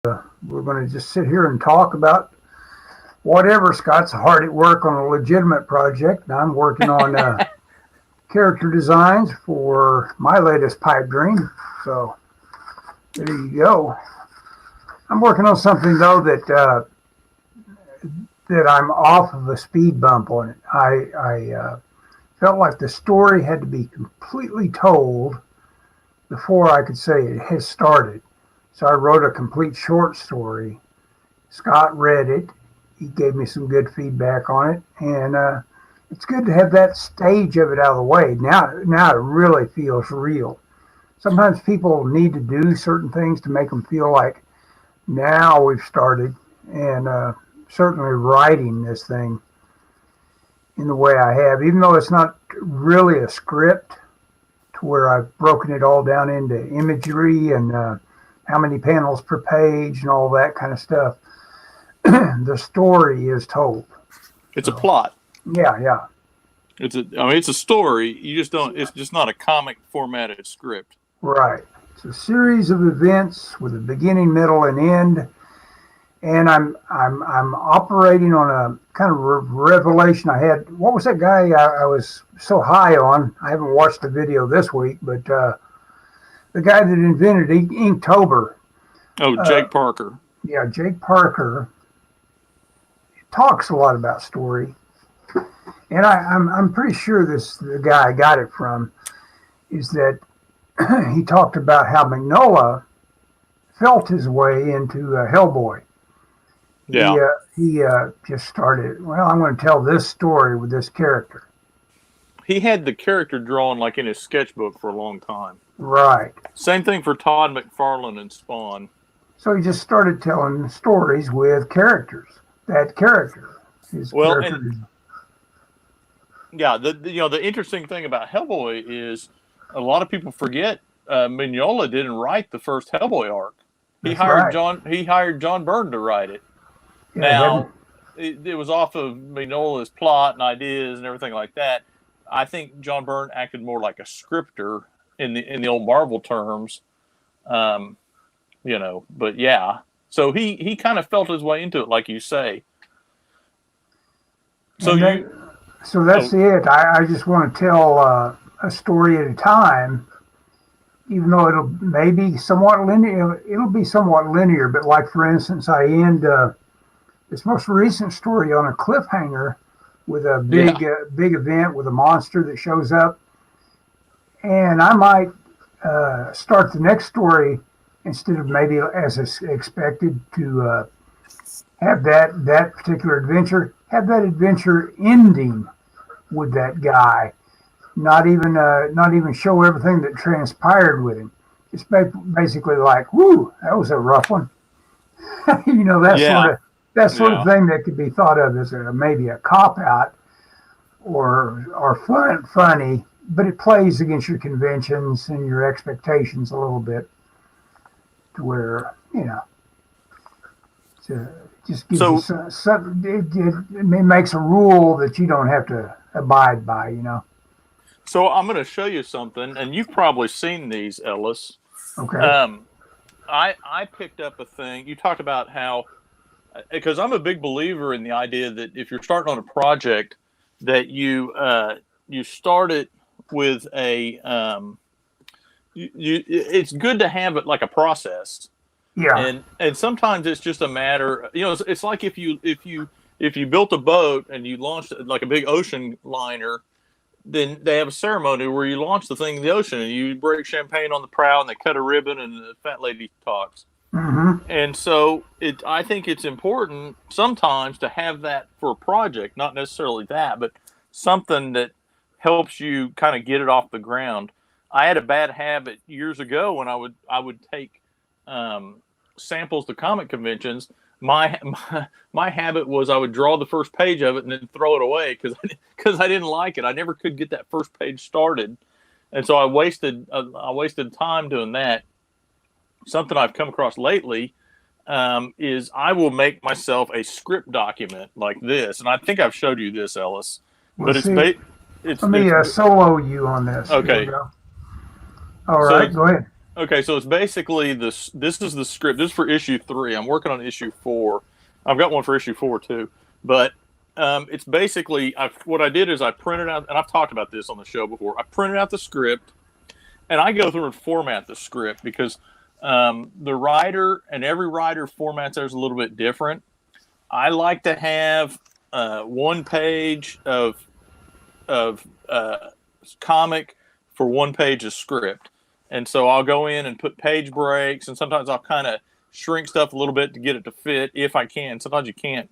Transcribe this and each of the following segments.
we're going to just sit here and talk about whatever. Scott's hard at work on a legitimate project, and I'm working on character designs for my latest pipe dream. So there you go. I'm working on something though that I'm off of a speed bump on it. I felt like the story had to be completely told before I could say it has started. So I wrote a complete short story. Scott read it. He gave me some good feedback on it, and it's good to have that stage of it out of the way. Now it really feels real. Sometimes people need to do certain things to make them feel like now we've started, and certainly writing this thing in the way I have, even though it's not really a script to where I've broken it all down into imagery and how many panels per page and all that kind of stuff. The story is told. It's a plot. Yeah. It's a story. You just don't. It's just not a comic formatted script. Right. It's a series of events with a beginning, middle, and end. And I'm operating on a kind of revelation I had. What was that guy I was so high on? I haven't watched the video this week, but the guy that invented Inktober. Oh, Jake Parker. Yeah, Jake Parker talks a lot about story, and I'm pretty sure the guy I got it from is that he talked about how Mignola felt his way into Hellboy. Yeah. He just started, well, I'm going to tell this story with this character. He had the character drawn like in his sketchbook for a long time. Right. Same thing for Todd McFarlane and Spawn. So he just started telling stories with characters. That character. The interesting thing about Hellboy is a lot of people forget Mignola didn't write the first Hellboy arc. He hired John Byrne to write it. Yeah, now it was off of Mignola's plot and ideas and everything like that. I think John Byrne acted more like a scripter in the old Marvel terms. But yeah. So he kind of felt his way into it, like you say. So that's it. I just want to tell a story at a time, even though it'll maybe somewhat linear. It'll be somewhat linear, but like for instance, I end this most recent story on a cliffhanger with a big event with a monster that shows up, and I might start the next story instead of maybe as expected to have that particular adventure, have that adventure ending with that guy, not even show everything that transpired with him. It's basically like, whoo, that was a rough one. That sort of thing that could be thought of as maybe a cop out or funny, but it plays against your conventions and your expectations a little bit. To where just gives you it makes a rule that you don't have to abide by. So I'm going to show you something, and you've probably seen these, Ellis. Okay. I picked up a thing. You talked about how, because I'm a big believer in the idea that if you're starting on a project, that you start it with a it's good to have it like a process. Yeah. And sometimes it's just a matter, it's like if you built a boat and you launched it like a big ocean liner, then they have a ceremony where you launch the thing in the ocean and you break champagne on the prow and they cut a ribbon and the fat lady talks. Mm-hmm. And so I think it's important sometimes to have that for a project, not necessarily that, but something that helps you kind of get it off the ground. I had a bad habit years ago when I would take samples to comic conventions. My habit was I would draw the first page of it and then throw it away because I didn't like it. I never could get that first page started, and so I wasted time doing that. Something I've come across lately is I will make myself a script document like this, and I think I've showed you this, Ellis. Let me solo you on this. Okay. All right, go ahead. Okay, so it's basically this. This is the script. This is for issue 3. I'm working on issue 4. I've got one for issue 4 too, but it's basically what I did is I printed out, and I've talked about this on the show before. I printed out the script, and I go through and format the script because the writer and every writer formats theirs a little bit different. I like to have 1 page of comic for 1 page of script. And so I'll go in and put page breaks, and sometimes I'll kind of shrink stuff a little bit to get it to fit if I can. Sometimes you can't.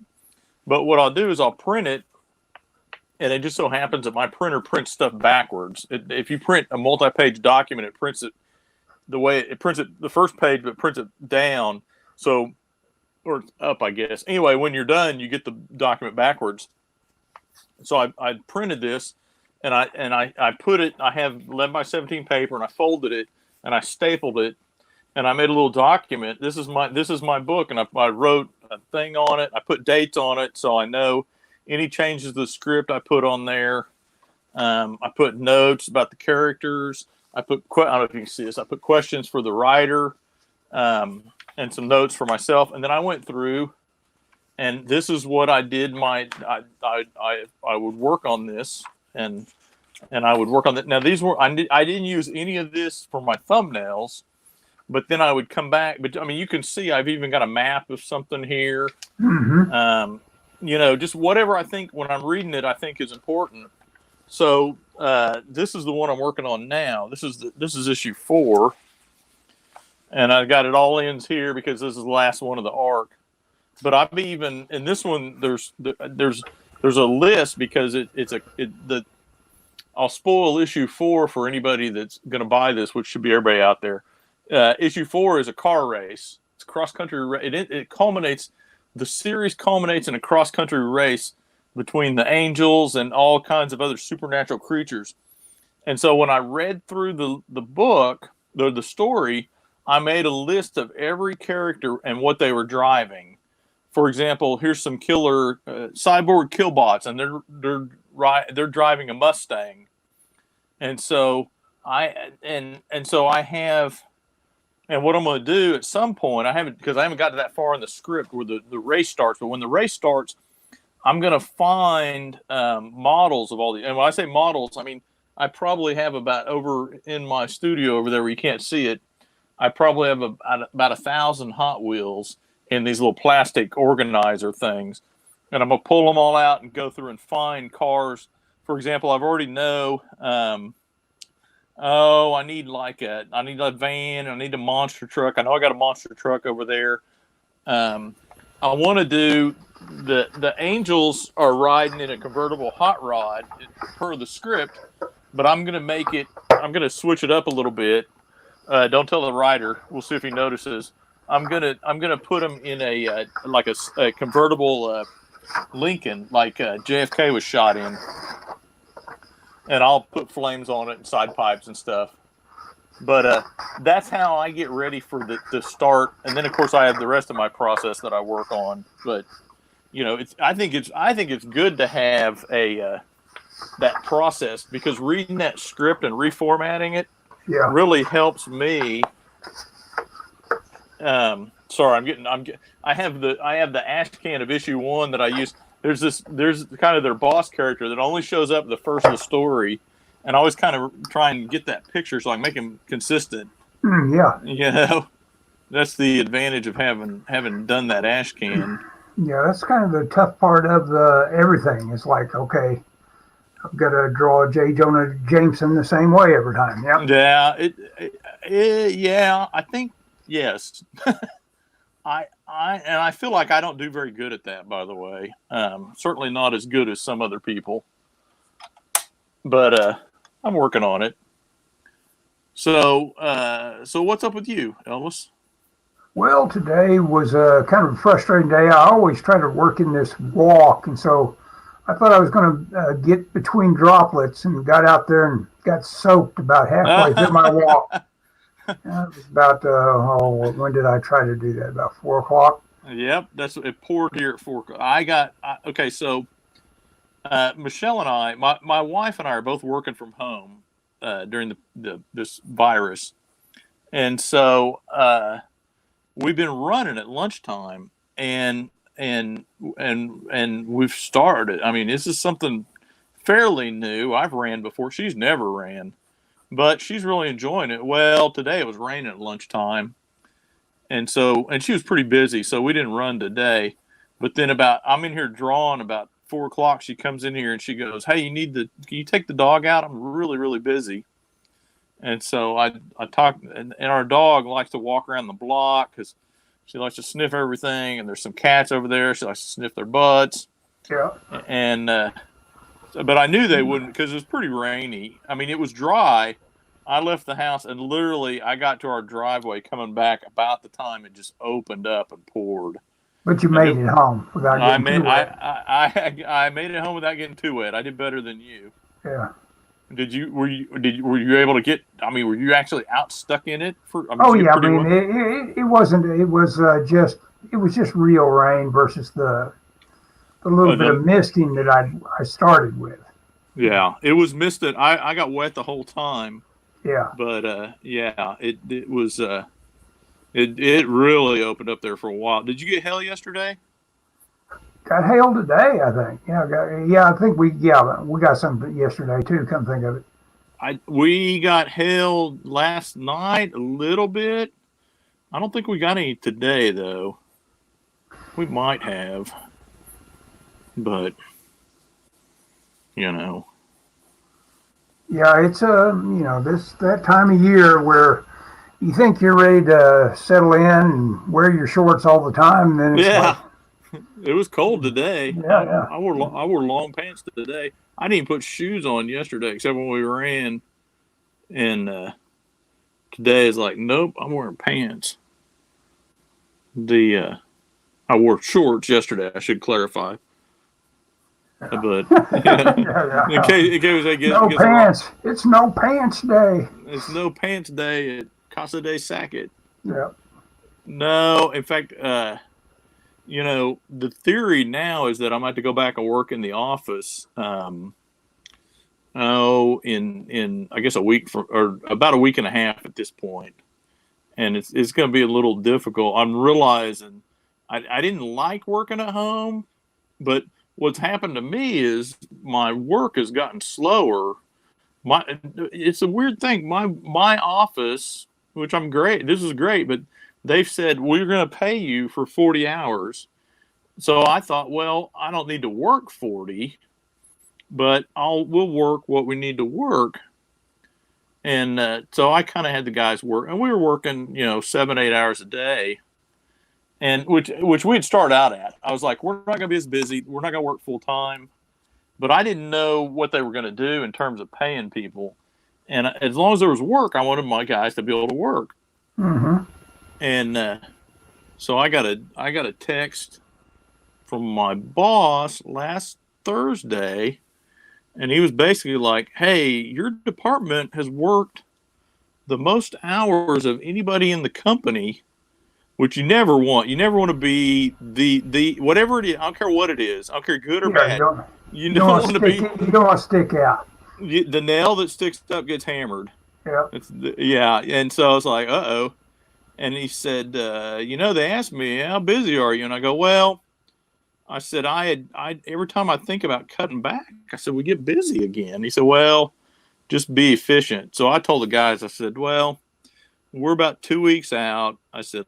But what I'll do is I'll print it, and it just so happens that my printer prints stuff backwards. If you print a multi-page document, it prints it the way it prints it the first page, but prints it down. So, or up, I guess. Anyway, when you're done, you get the document backwards. So I printed this, and I put it. I have 11 by 17 paper, and I folded it, and I stapled it, and I made a little document. This is my book, and I wrote a thing on it. I put dates on it, so I know any changes to the script I put on there. I put notes about the characters. I don't know if you can see this. I put questions for the writer, and some notes for myself, and then I went through. And this is what I did. I would work on this, and I would work on that. Now I didn't use any of this for my thumbnails, but then I would come back. But I mean, you can see I've even got a map of something here. Just whatever I think when I'm reading it, I think is important. So this is the one I'm working on now. This is issue 4, and I got it all ends here because this is the last one of the arc. But I've even in this one there's a list because I'll spoil issue 4 for anybody that's going to buy this, which should be everybody out there. Issue 4 is a car race. It's cross country. It culminates. The series culminates in a cross country race between the angels and all kinds of other supernatural creatures. And so when I read through the book, the story, I made a list of every character and what they were driving. For example, here's some killer cyborg killbots, and they're driving a Mustang, and so I have, and what I'm going to do at some point, I haven't got to that far in the script where the race starts. But when the race starts, I'm going to find models of all the, and when I say models, I mean I probably have about over in my studio over there where you can't see it. I probably have about 1,000 Hot Wheels in these little plastic organizer things. And I'm going to pull them all out and go through and find cars. For example, I've already know, I need a van. I need a monster truck. I know I got a monster truck over there. I want to do the Angels are riding in a convertible hot rod per the script, but I'm going to switch it up a little bit. Don't tell the writer. We'll see if he notices. I'm gonna put them in a convertible Lincoln like JFK was shot in, and I'll put flames on it and side pipes and stuff. But that's how I get ready for the start, and then of course I have the rest of my process that I work on. But I think it's good to have that process because reading that script and reformatting it really helps me. Sorry, I have the ash can of issue 1 that I use. There's kind of their boss character that only shows up the first of the story, and I always kind of try and get that picture so I can make him consistent. That's the advantage of having done that ash can. Yeah, that's kind of the tough part of everything. It's like, okay, I've got to draw J. Jonah Jameson the same way every time. Yeah. Yeah. I think yes. I feel like I don't do very good at that. By the way, certainly not as good as some other people. But I'm working on it. So what's up with you, Elvis? Well, today was a kind of a frustrating day. I always try to work in this walk, and so I thought I was going to get between droplets and got out there and got soaked about halfway through my walk. It was about, when did I try to do that? About 4 o'clock? Yep, it poured here at 4 o'clock. Okay, so Michelle and I, my wife and I are both working from home during this virus. And so we've been running at lunchtime, and and we've started. I mean, this is something fairly new. I've ran before. She's never ran, but she's really enjoying it. Well, today it was raining at lunchtime, and she was pretty busy, so we didn't run today. But then I'm in here drawing about 4 o'clock. She comes in here and she goes, "Hey, can you take the dog out? I'm really busy." And so I talked, and our dog likes to walk around the block because she likes to sniff everything. And there's some cats over there. She likes to sniff their butts. Yeah. And but I knew they wouldn't because it was pretty rainy. I mean, it was dry. I left the house and literally I got to our driveway coming back about the time it just opened up and poured. But you And made it home without I getting made too wet. I made it home without getting too wet. I did better than you. Yeah. Were you able to get? I mean, were you actually out stuck in it for? I mean, Oh did you get yeah. I pretty mean, well? it wasn't. It was just real rain versus the little bit The of misting that I started with. Yeah, it was misted. I got wet the whole time, Yeah. but yeah, it was it really opened up there for a while. Did you get hail yesterday? Got hail today, I think. Yeah, I think we got some yesterday too. Come think of it. We got hail last night a little bit. I don't think we got any today though. We might have, but you know. Yeah, it's this that time of year where you think you're ready to settle in and wear your shorts all the time, and then it's like, Yeah, it was cold today. yeah, yeah, I wore long pants today. I didn't even put shoes on yesterday except when we ran. And today is like, nope, I'm wearing pants. The I wore shorts yesterday. I should clarify, but yeah, yeah, yeah. in case I No gets the wrong. pants. It's no pants day. It's no pants day at Casa de Sackett. Yeah. No, in fact, the theory now is that I'm going to go back and work in the office. In I guess a week or about a week and a half at this point, and it's going to be a little difficult. I'm realizing I didn't like working at home, but what's happened to me is my work has gotten slower. It's a weird thing. My office, which I'm great. This is great, but they've said we're going to pay you for 40 hours. So I thought, well, I don't need to work 40, but we'll work what we need to work. And so I kind of had the guys work, and we were working, 7, 8 hours a day, and which we'd start out at. I was like, we're not going to be as busy. We're not going to work full time, but I didn't know what they were going to do in terms of paying people. And as long as there was work, I wanted my guys to be able to work. Mm-hmm. And so I got a text from my boss last Thursday. And he was basically like, "Hey, your department has worked the most hours of anybody in the company, which you never want. You never want to be the whatever it is. I don't care what it is. I don't care good or Yeah, bad. You you don't don't want want to to be you don't want to stick out. the nail that sticks up gets hammered. Yeah. Yeah." And so I was like, "Uh oh." And he said, "They asked me how busy are you?" And I go, "Well." I said, I every time I think about cutting back, I said, we get busy again. He said, well, just be efficient. So I told the guys, I said, well, we're about 2 weeks out. I said,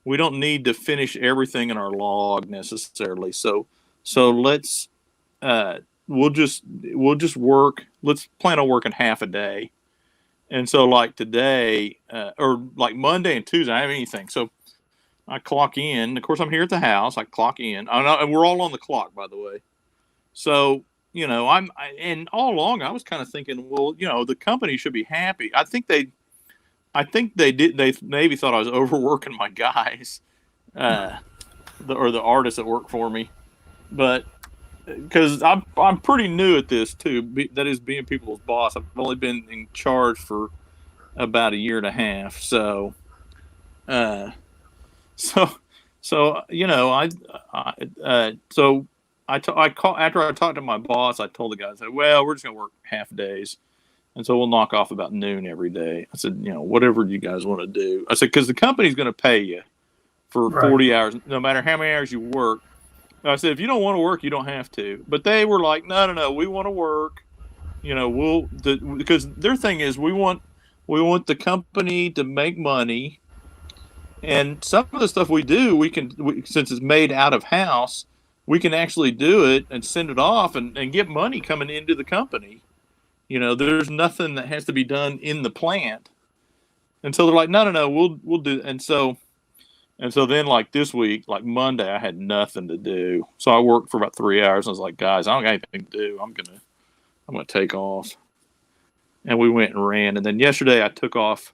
we don't need to finish everything in our log necessarily. So let's, we'll just work. Let's plan on working half a day. And so like today, or like Monday and Tuesday, I don't have anything. So I clock in. Of course, I'm here at the house. I clock in. And we're all on the clock, by the way. So, and all along I was kind of thinking, well, the company should be happy. I think they did. They maybe thought I was overworking my guys, the artists that work for me, but because I'm pretty new at this too. That is being people's boss. I've only been in charge for about a year and a half. Uh, So, I call after I talked to my boss. I told the guys, well, we're just gonna work half days, And so we'll knock off about noon every day. I said, whatever you guys want to do. I said, because the company's going to pay you for Right. 40 hours, no matter how many hours you work. I said, if you don't want to work, you don't have to. But they were like, no, we want to work. Because their thing is we want the company to make money. And some of the stuff we do, since it's made out of house, we can actually do it and send it off and get money coming into the company. There's nothing that has to be done in the plant. And so they're like, no, we'll do. And so then like this week, like Monday, I had nothing to do. So I worked for about 3 hours. And I was like, guys, I don't got anything to do. I'm gonna take off. And we went and ran. And then yesterday I took off.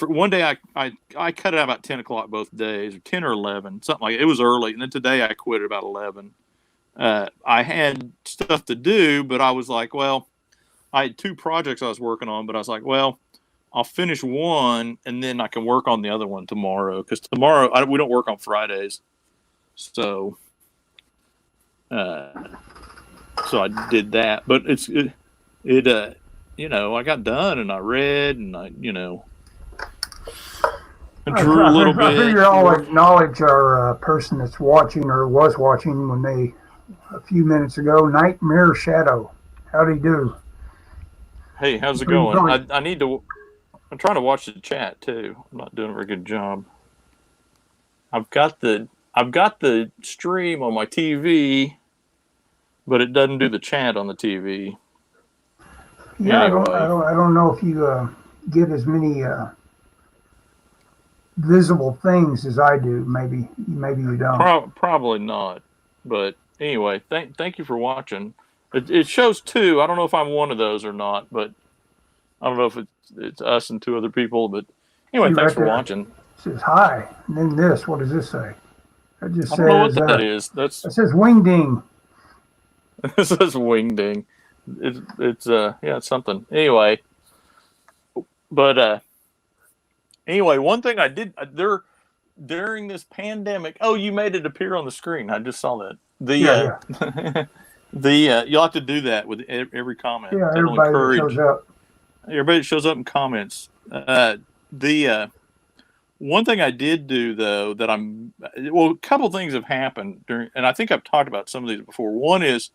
One day I cut it out about 10 o'clock both days, or 10 or 11, something like it. It was early. And then today I quit at about 11. I had stuff to do, but I was like, well, I had 2 projects I was working on, but I was like, well, I'll finish one and then I can work on the other one tomorrow. Because tomorrow we don't work on Fridays. So I did that. But I got done and I read and I drew a little bit. I figure I'll acknowledge our person that's watching or was watching a few minutes ago, Nightmare Shadow. How'd he do? Hey, how's it going? I'm trying to watch the chat too. I'm not doing a very good job. I've got the stream on my TV, but it doesn't do the chat on the TV. Yeah, anyway. I don't know if you get as many visible things as I do. Maybe you don't. Probably not. But anyway, thank you for watching. It shows 2. I don't know if I'm one of those or not, but I don't know if it's us and 2 other people. But anyway, thanks for watching. It says hi, and then this. What does this say? It just says. I don't know what that is. It says wingding. It says wingding. It's something. Anyway, but anyway, one thing I did during this pandemic. Oh, you made it appear on the screen. I just saw that. You'll have to do that with every comment. Yeah, everybody shows up. Everybody shows up in comments. One thing I did do though a couple things have happened during, and I think I've talked about some of these before. One is,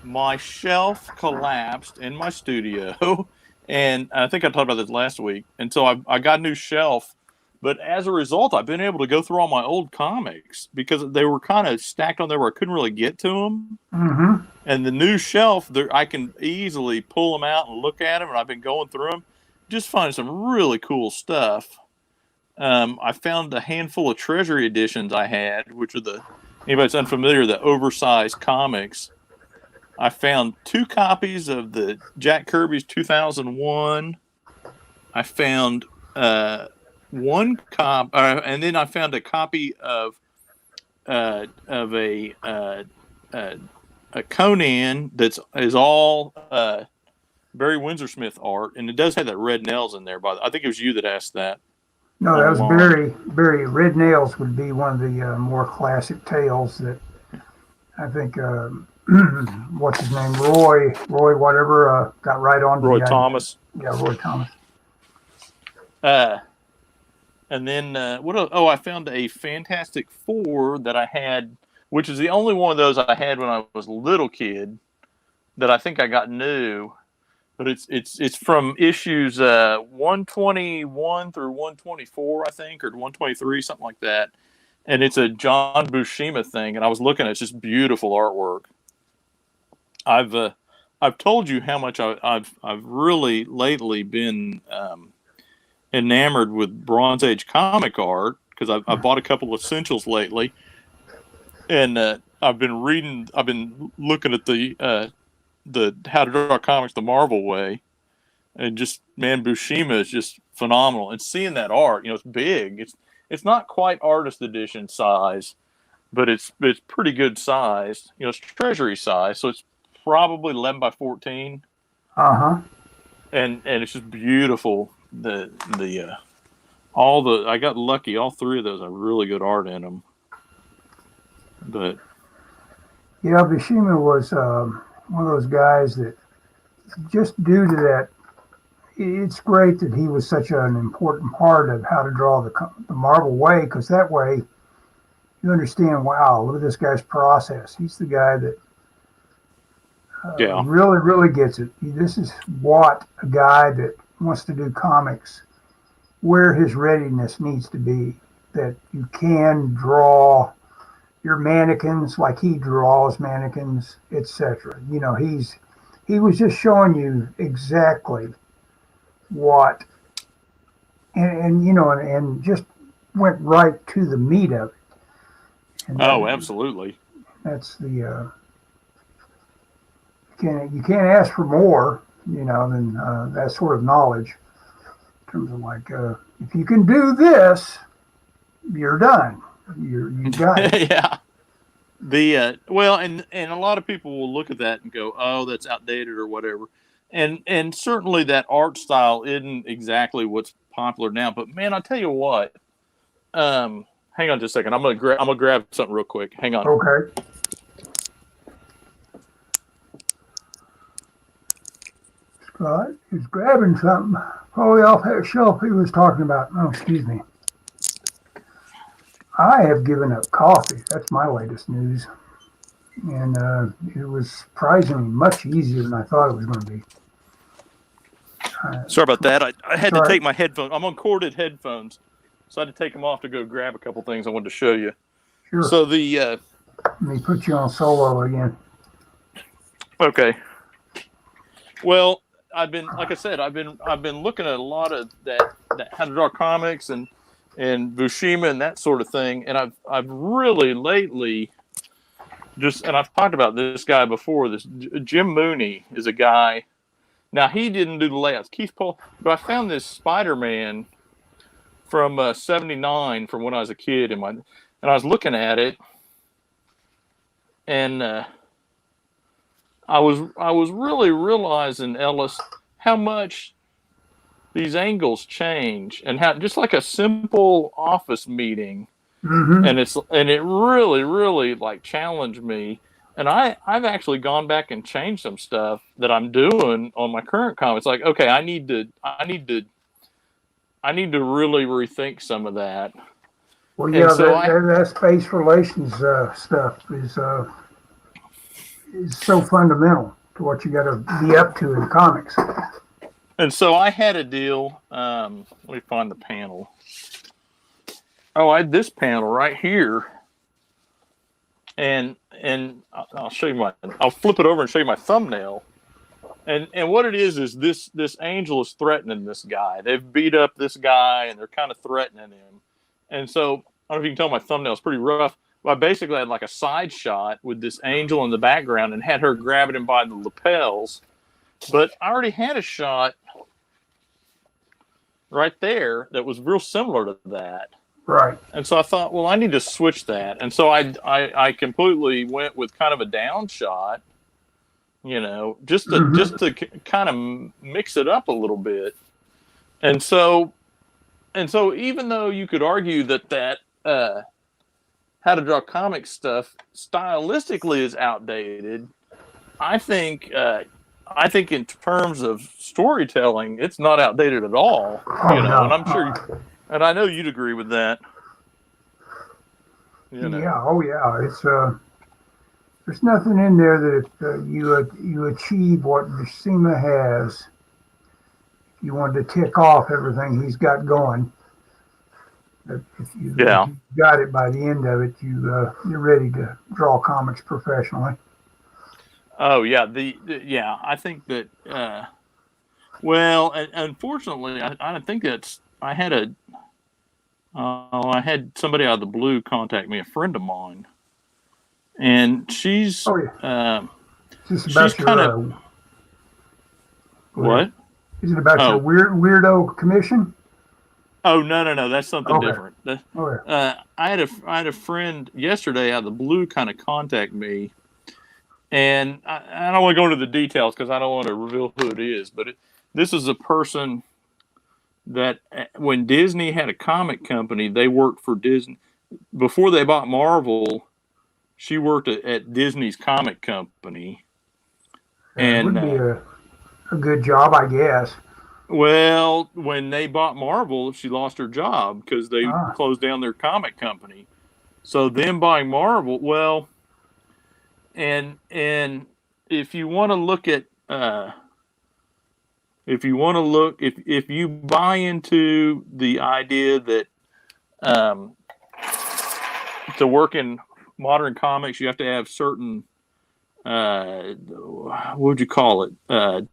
my shelf collapsed in my studio, and I think I talked about this last week. And so I got a new shelf, but as a result, I've been able to go through all my old comics because they were kind of stacked on there where I couldn't really get to them. Mm-hmm. And the new shelf, I can easily pull them out and look at them, and I've been going through them, just finding some really cool stuff. I found a handful of Treasury editions I had, which are anybody that's unfamiliar, the oversized comics. I found 2 copies of the Jack Kirby's 2001. I found one and then I found a copy of a Conan is all Barry Windsor Smith art, and it does have that red nails in there. I think it was you that asked that. No, that was Barry. Red Nails would be one of the more classic tales that I think. What's his name? Roy, whatever, got right on. Roy Thomas. Yeah, Roy Thomas. And then what else? Oh, I found a Fantastic Four that I had, which is the only one of those I had when I was a little kid that I think I got new. But it's from issues 121 through 124, I think, or 123, something like that. And it's a John Buscema thing, and I was looking at it's just beautiful artwork. I've told you how much I've really lately been enamored with Bronze Age comic art because I've bought a couple of essentials lately, and I've been looking at the How to Draw Comics the Marvel Way, and just Buscema is just phenomenal. And seeing that art, it's big. It's not quite artist edition size, but it's pretty good size. It's Treasury size, so it's probably 11 by 14. Uh-huh. And it's just beautiful. I got lucky. All 3 of those have really good art in them. But Buscema was one of those guys that just due to that, it's great that he was such an important part of how to draw the Marvel way, because that way you understand, wow, look at this guy's process. He's the guy that Yeah. really, really gets it. This is what a guy that wants to do comics, where his readiness needs to be, that you can draw your mannequins like he draws mannequins, etc. You know, he was just showing you exactly what, and you know, and just went right to the meat of it. And Oh, absolutely. that's the you can't ask for more, you know, than that sort of knowledge. In terms of like, if you can do this, you're done. You got it. Yeah. The well, and a lot of people will look at that and go, "Oh, that's outdated" or whatever. And certainly that art style isn't exactly what's popular now. But man, I tell you what. Hang on just a second. I'm gonna grab something real quick. Hang on. Okay. Scott is grabbing something probably off that shelf he was talking about. Oh, excuse me. I have given up coffee. That's my latest news. And it was surprisingly much easier than I thought it was going to be. Sorry about that. I had to Sorry. take my headphones. I'm on corded headphones, so I had to take them off to go grab a couple things I wanted to show you. Sure. So the Let me put you on solo again. okay. Well, like I said, I've been looking at a lot of that how to draw comics and Bushima and that sort of thing, and I've really lately and I've talked about this guy before. This Jim Mooney is a guy. Now he didn't do the layouts, Keith Paul, but I found this Spider-Man from '79 from when I was a kid, and I was looking at it, and I was really realizing, Ellis, how much these angles change, and how just like a simple office meeting, Mm-hmm. and it really like challenged me. And I've actually gone back and changed some stuff that I'm doing on my current comics. Like, okay, I need to really rethink some of that. Well, yeah, So that space relations stuff is so fundamental to what you got to be up to in comics. And so I had a deal. Let me find the panel. Oh, I had this panel right here, and I'll show you I'll flip it over and show you my thumbnail. And what it is this angel is threatening this guy. They've beat up this guy and they're kind of threatening him. And so I don't know if you can tell my thumbnail is pretty rough. But I basically had like a side shot with this angel in the background and had her grabbing him by the lapels. But I already had a shot right there that was real similar to that. Right. And so I thought, well, I need to switch that. And so I completely went with kind of a down shot, you know, just to kind of mix it up a little bit. And so even though you could argue that how to draw comic stuff stylistically is outdated, I think in terms of storytelling, it's not outdated at all. Oh, you know, no. and I'm sure, and I know you'd agree with that. You know. Yeah. Oh, yeah. It's there's nothing in there that you achieve what Buscema has. You wanted to tick off everything he's got going. But if you got it by the end of it, you're ready to draw comics professionally. Oh yeah, yeah. I think that. Well, unfortunately, I think I had somebody out of the blue contact me, a friend of mine, and she's she's kind of what? Is it about your weirdo commission? Oh no, that's something different. I had a friend yesterday out of the blue kind of contact me, and I don't want to go into the details because I don't want to reveal who it is. But this is a person that when Disney had a comic company, they worked for Disney before they bought Marvel. She worked at Disney's comic company, It would be a good job, I guess. Well, when they bought Marvel, she lost her job because they Ah, closed down their comic company. So them buying Marvel, well, and if you want to look at if you want to look if you buy into the idea that um, to work in modern comics you have to have certain what would you call it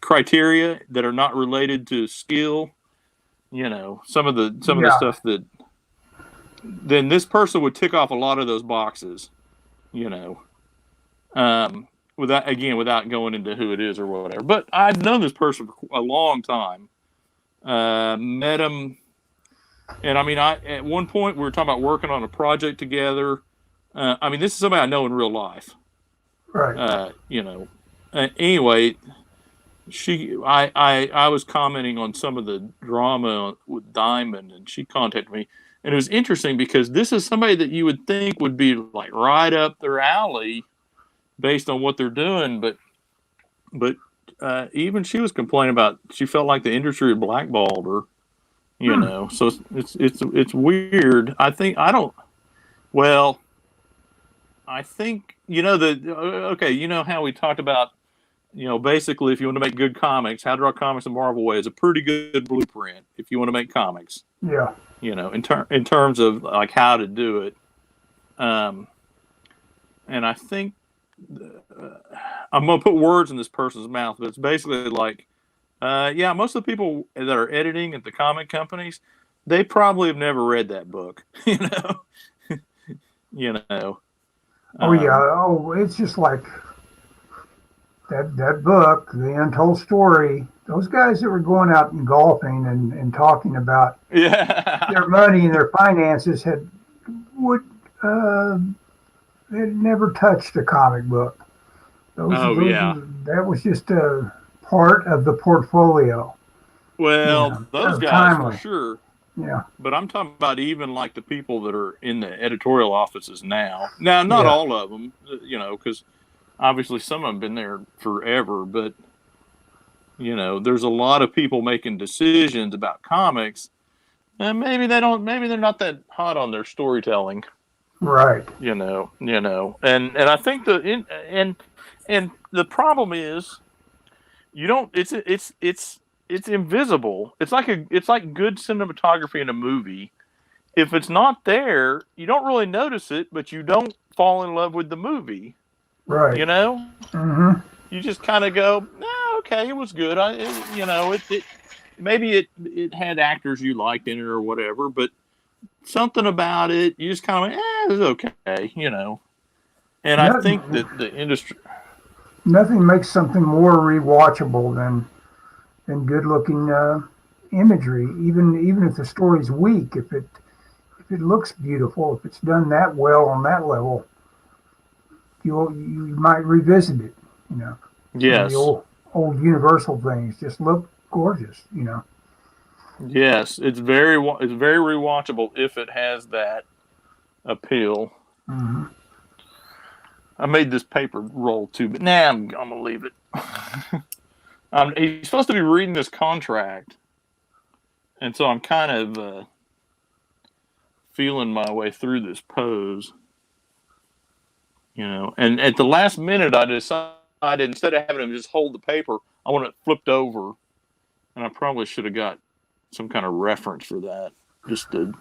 criteria that are not related to skill, some of the yeah, stuff that then this person would tick off a lot of those boxes, you know um, without going into who it is or whatever. But I've known this person for a long time. Met him, and I mean, I at one point we were talking about working on a project together. I mean, this is somebody I know in real life. right. You know. Anyway, I was commenting on some of the drama with Diamond, and she contacted me, and it was interesting because this is somebody that you would think would be like right up their alley based on what they're doing, but even she was complaining about she felt like the industry had blackballed her. Hmm. So it's weird. I think I don't. Well, I think the okay. You know how we talked about basically if you want to make good comics, how to draw comics the Marvel way is a pretty good blueprint if you want to make comics. Yeah. In terms of like how to do it. Um, and I think I'm gonna put words in this person's mouth, but it's basically like, yeah, most of the people that are editing at the comic companies, they probably have never read that book. You know. Oh yeah. Um, Oh, it's just like that book, The Untold Story. Those guys that were going out and golfing and talking about yeah. their money and their finances would uh, had never touched a comic book. Oh yeah. That was just a part of the portfolio, Well, those of guys for Timely. sure. Yeah, But I'm talking about even like the people that are in the editorial offices now. Now, not yeah, all of them, because obviously some of them have been there forever. But there's a lot of people making decisions about comics, and maybe they don't. Maybe they're not that hot on their storytelling. right, And I think and the problem is you don't. It's invisible. It's like good cinematography in a movie. If it's not there, you don't really notice it, but you don't fall in love with the movie. right. You know, Mm-hmm. you just kind of go, "No, okay, it was good. It maybe it had actors you liked in it or whatever, but something about it, you just kind of, it's okay, And I think Nothing, that the industry, nothing makes something more rewatchable than good-looking imagery. Even if the story's weak, if it looks beautiful, if it's done that well on that level, you might revisit it. You know, some of the yes, old Universal things just look gorgeous. yes, it's very rewatchable if it has that appeal. Mm-hmm. I made this paper roll too, but I'm gonna leave it. He's supposed to be reading this contract, and so I'm kind of feeling my way through this pose, And at the last minute, I decided instead of having him just hold the paper, I want it flipped over, and I probably should have got some kind of reference for that. Just to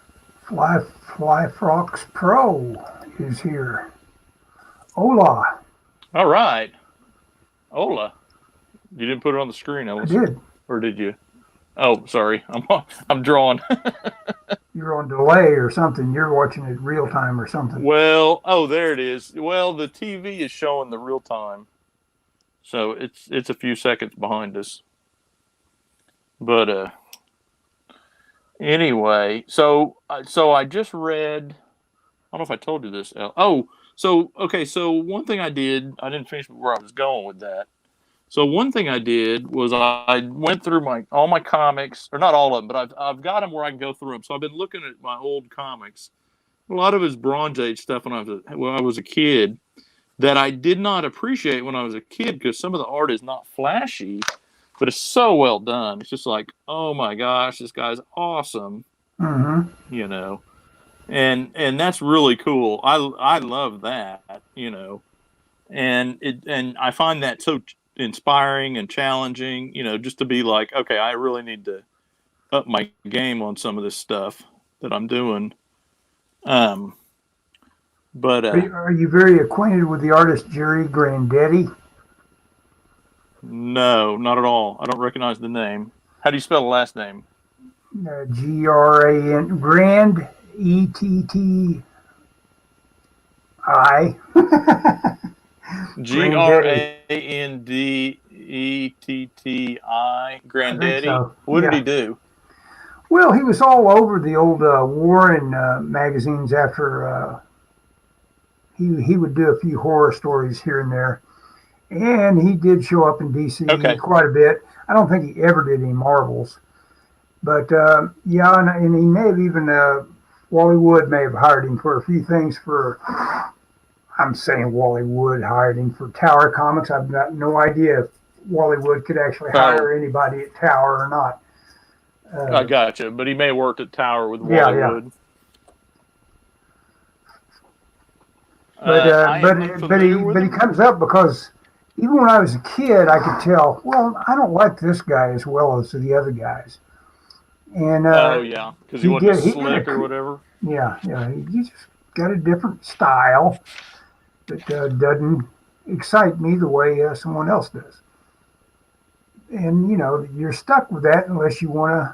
Fly Frox Pro is here. Hola, all right, Ola, you didn't put it on the screen, I Ellis, did. or did you? Oh, sorry, I'm drawing. You're on delay or something. You're watching it real time or something. Well, oh, there it is. Well, the TV is showing the real time, so it's a few seconds behind us. But anyway, so I just read. I don't know if I told you this. Oh, so okay. So one thing I didn't finish where I was going with that. So one thing I did was I went through all my comics, or not all of them, but I've got them where I can go through them. So I've been looking at my old comics. A lot of it's Bronze Age stuff when I was a kid that I did not appreciate when I was a kid because some of the art is not flashy. but it's so well done. It's just like, oh my gosh, this guy's awesome, Mm-hmm. you know, and that's really cool. I love that, and I find that so inspiring and challenging, just to be like, okay, I really need to up my game on some of this stuff that I'm doing. Um, but Are you very acquainted with the artist Jerry Grandetti? no, not at all. I don't recognize the name. How do you spell the last name? Gran Grand Etti. Grandetti. Grandetti. I think Grandetti. so. What did he Yeah. do? Well, he was all over the old Warren magazines after he would do a few horror stories here and there. And he did show up in DC Okay. quite a bit. I don't think he ever did any Marvels. But yeah, and he may have even, Wally Wood may have hired him for a few things for, I'm saying Wally Wood hired him for Tower Comics. I've got no idea if Wally Wood could actually Oh, hire anybody at Tower or not. I Uh, gotcha. But he may have worked at Tower with yeah, Wally yeah. Wood. But I am unfamiliar with he him. comes up because even when I was a kid, I could tell. Well, I don't like this guy as well as the other guys. And Oh yeah, because he wasn't as he did slick or whatever. yeah, he just got a different style that doesn't excite me the way someone else does. And you're stuck with that unless you want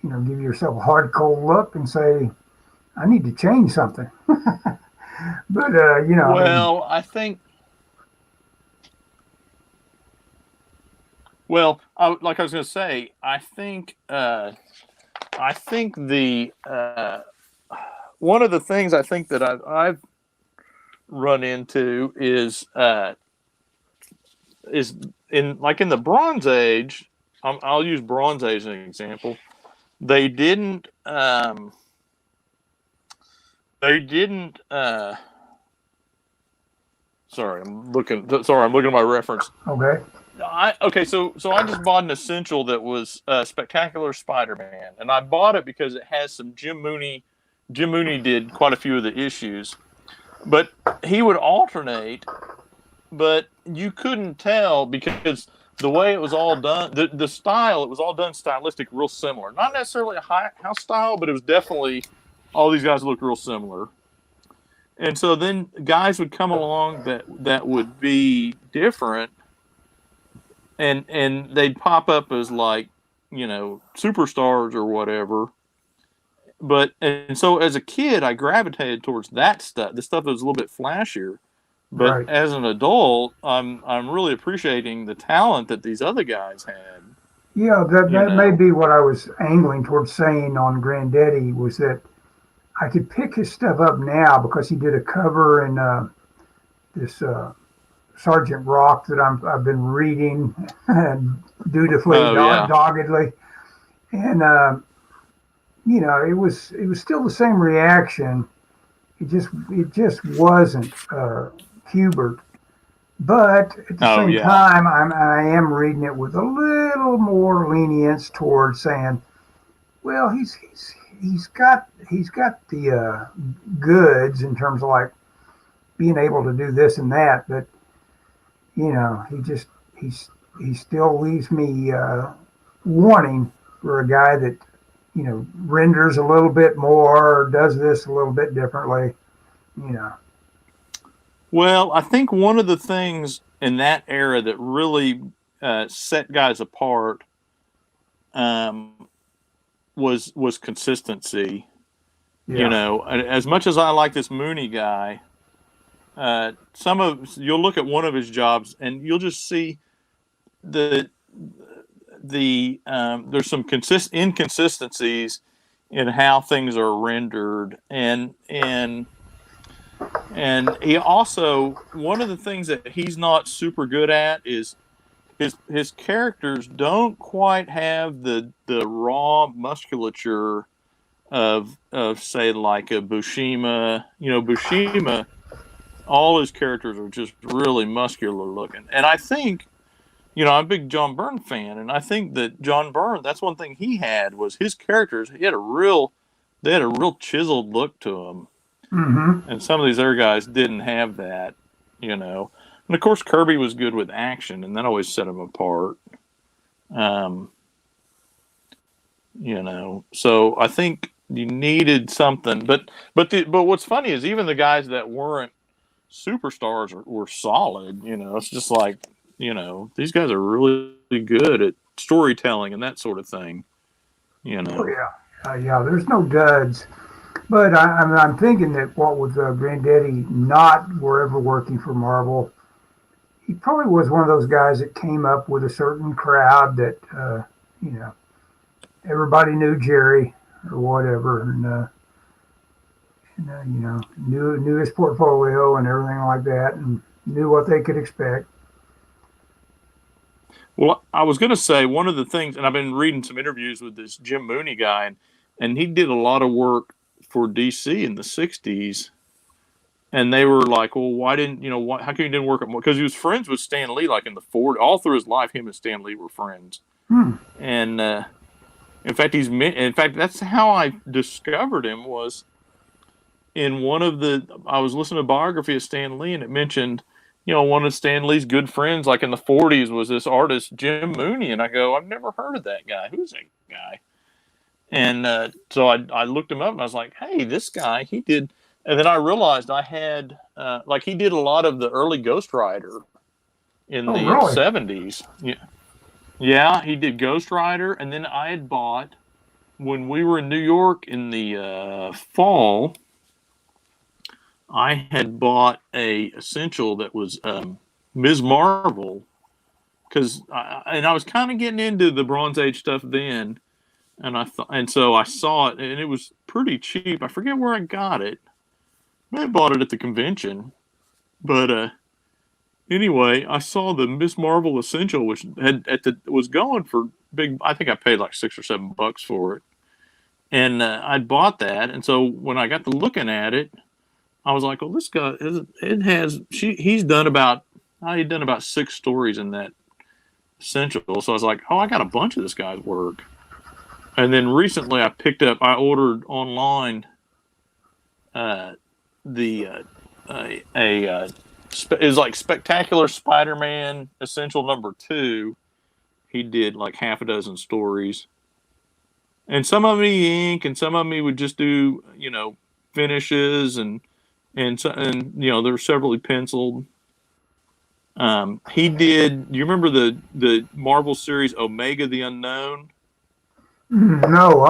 to give yourself a hard cold look and say I need to change something. But I mean, Well, I think. Well, like I was going to say, I think. I think the one of the things I think that I've run into is in the Bronze Age. I'll use Bronze Age as an example. They didn't. They didn't. Sorry, I'm looking. Sorry, I'm looking at my reference. okay, Okay, so I just bought an essential that was Spectacular Spider-Man, and I bought it because it has some Jim Mooney. Jim Mooney did quite a few of the issues, but he would alternate. But you couldn't tell because the way it was all done, the style, it was all done stylistic, real similar. Not necessarily a house style, but it was definitely all these guys looked real similar. And so then guys would come along that would be different, and they'd pop up as like superstars or whatever. But and so as a kid, I gravitated towards that stuff, the stuff that was a little bit flashier. But right. as an adult, I'm really appreciating the talent that these other guys had. Yeah, You that may know. be what I was angling towards saying on Grandetti was that I could pick his stuff up now because he did a cover in this Sergeant Rock that I've been reading dutifully, Oh yeah. doggedly, and it was still the same reaction. It just wasn't Hubert. But at the Oh same yeah. time, I am reading it with a little more lenience towards saying, well, he's got the goods in terms of like being able to do this and that, but he still leaves me wanting for a guy that renders a little bit more, or does this a little bit differently. You know, Well, I think one of the things in that era that really set guys apart um, was consistency. yeah, As much as I like this Mooney guy, you'll look at one of his jobs and you'll just see the there's some inconsistencies in how things are rendered, and he also, one of the things that he's not super good at is his characters don't quite have the raw musculature of say like a Bushima. Bushima, all his characters are just really muscular looking, and I think I'm a big John Byrne fan, and I think that John Byrne, that's one thing he had was his characters. They had a real chiseled look to them, Mm-hmm. and some of these other guys didn't have that. And of course Kirby was good with action, and that always set him apart. Um, so I think you needed something, but what's funny is even the guys that weren't superstars were solid. It's just like these guys are really good at storytelling and that sort of thing. You Oh know, yeah, yeah. There's no duds, but I'm thinking that what with Grandetti not were ever working for Marvel, he probably was one of those guys that came up with a certain crowd that you know everybody knew Jerry or whatever, and knew his portfolio and everything like that, and knew what they could expect. well, I was going to say one of the things, and I've been reading some interviews with this Jim Mooney guy, and he did a lot of work for DC in the '60s. And they were like, "Well, why didn't how come you didn't work at more?" Because he was friends with Stan Lee, like in the '40s. All through his life, him and Stan Lee were friends. Hmm. And in fact, that's how I discovered him was in one of the. I was listening to a biography of Stan Lee, and it mentioned, one of Stan Lee's good friends, like in the '40s, was this artist Jim Mooney, and I go, I've never heard of that guy. Who's that guy? And so I looked him up, and I was like, hey, this guy, he did. And then I realized I had like he did a lot of the early Ghost Rider in Oh, the really? '70s. Yeah, he did Ghost Rider, and then I had bought when we were in New York in the fall. I had bought a essential that was Ms. Marvel and I was kind of getting into the Bronze Age stuff then, and so I saw it, and it was pretty cheap. I forget where I got it. I bought it at the convention, but anyway, I saw the Miss Marvel Essential, which was going for big. I think I paid like $6 or $7 for it, and I'd bought that. And so when I got to looking at it, I was like, "Well, this guy it has he's done about he'd done about 6 stories in that Essential." So I was like, "Oh, I got a bunch of this guy's work." And then recently, I ordered online uh, the a is like Spectacular Spider-Man Essential #2. He did like half a dozen stories, and some of them he ink, and some of them he would just do finishes, and there were several he penciled. He did. Do you remember the Marvel series Omega the Unknown? No,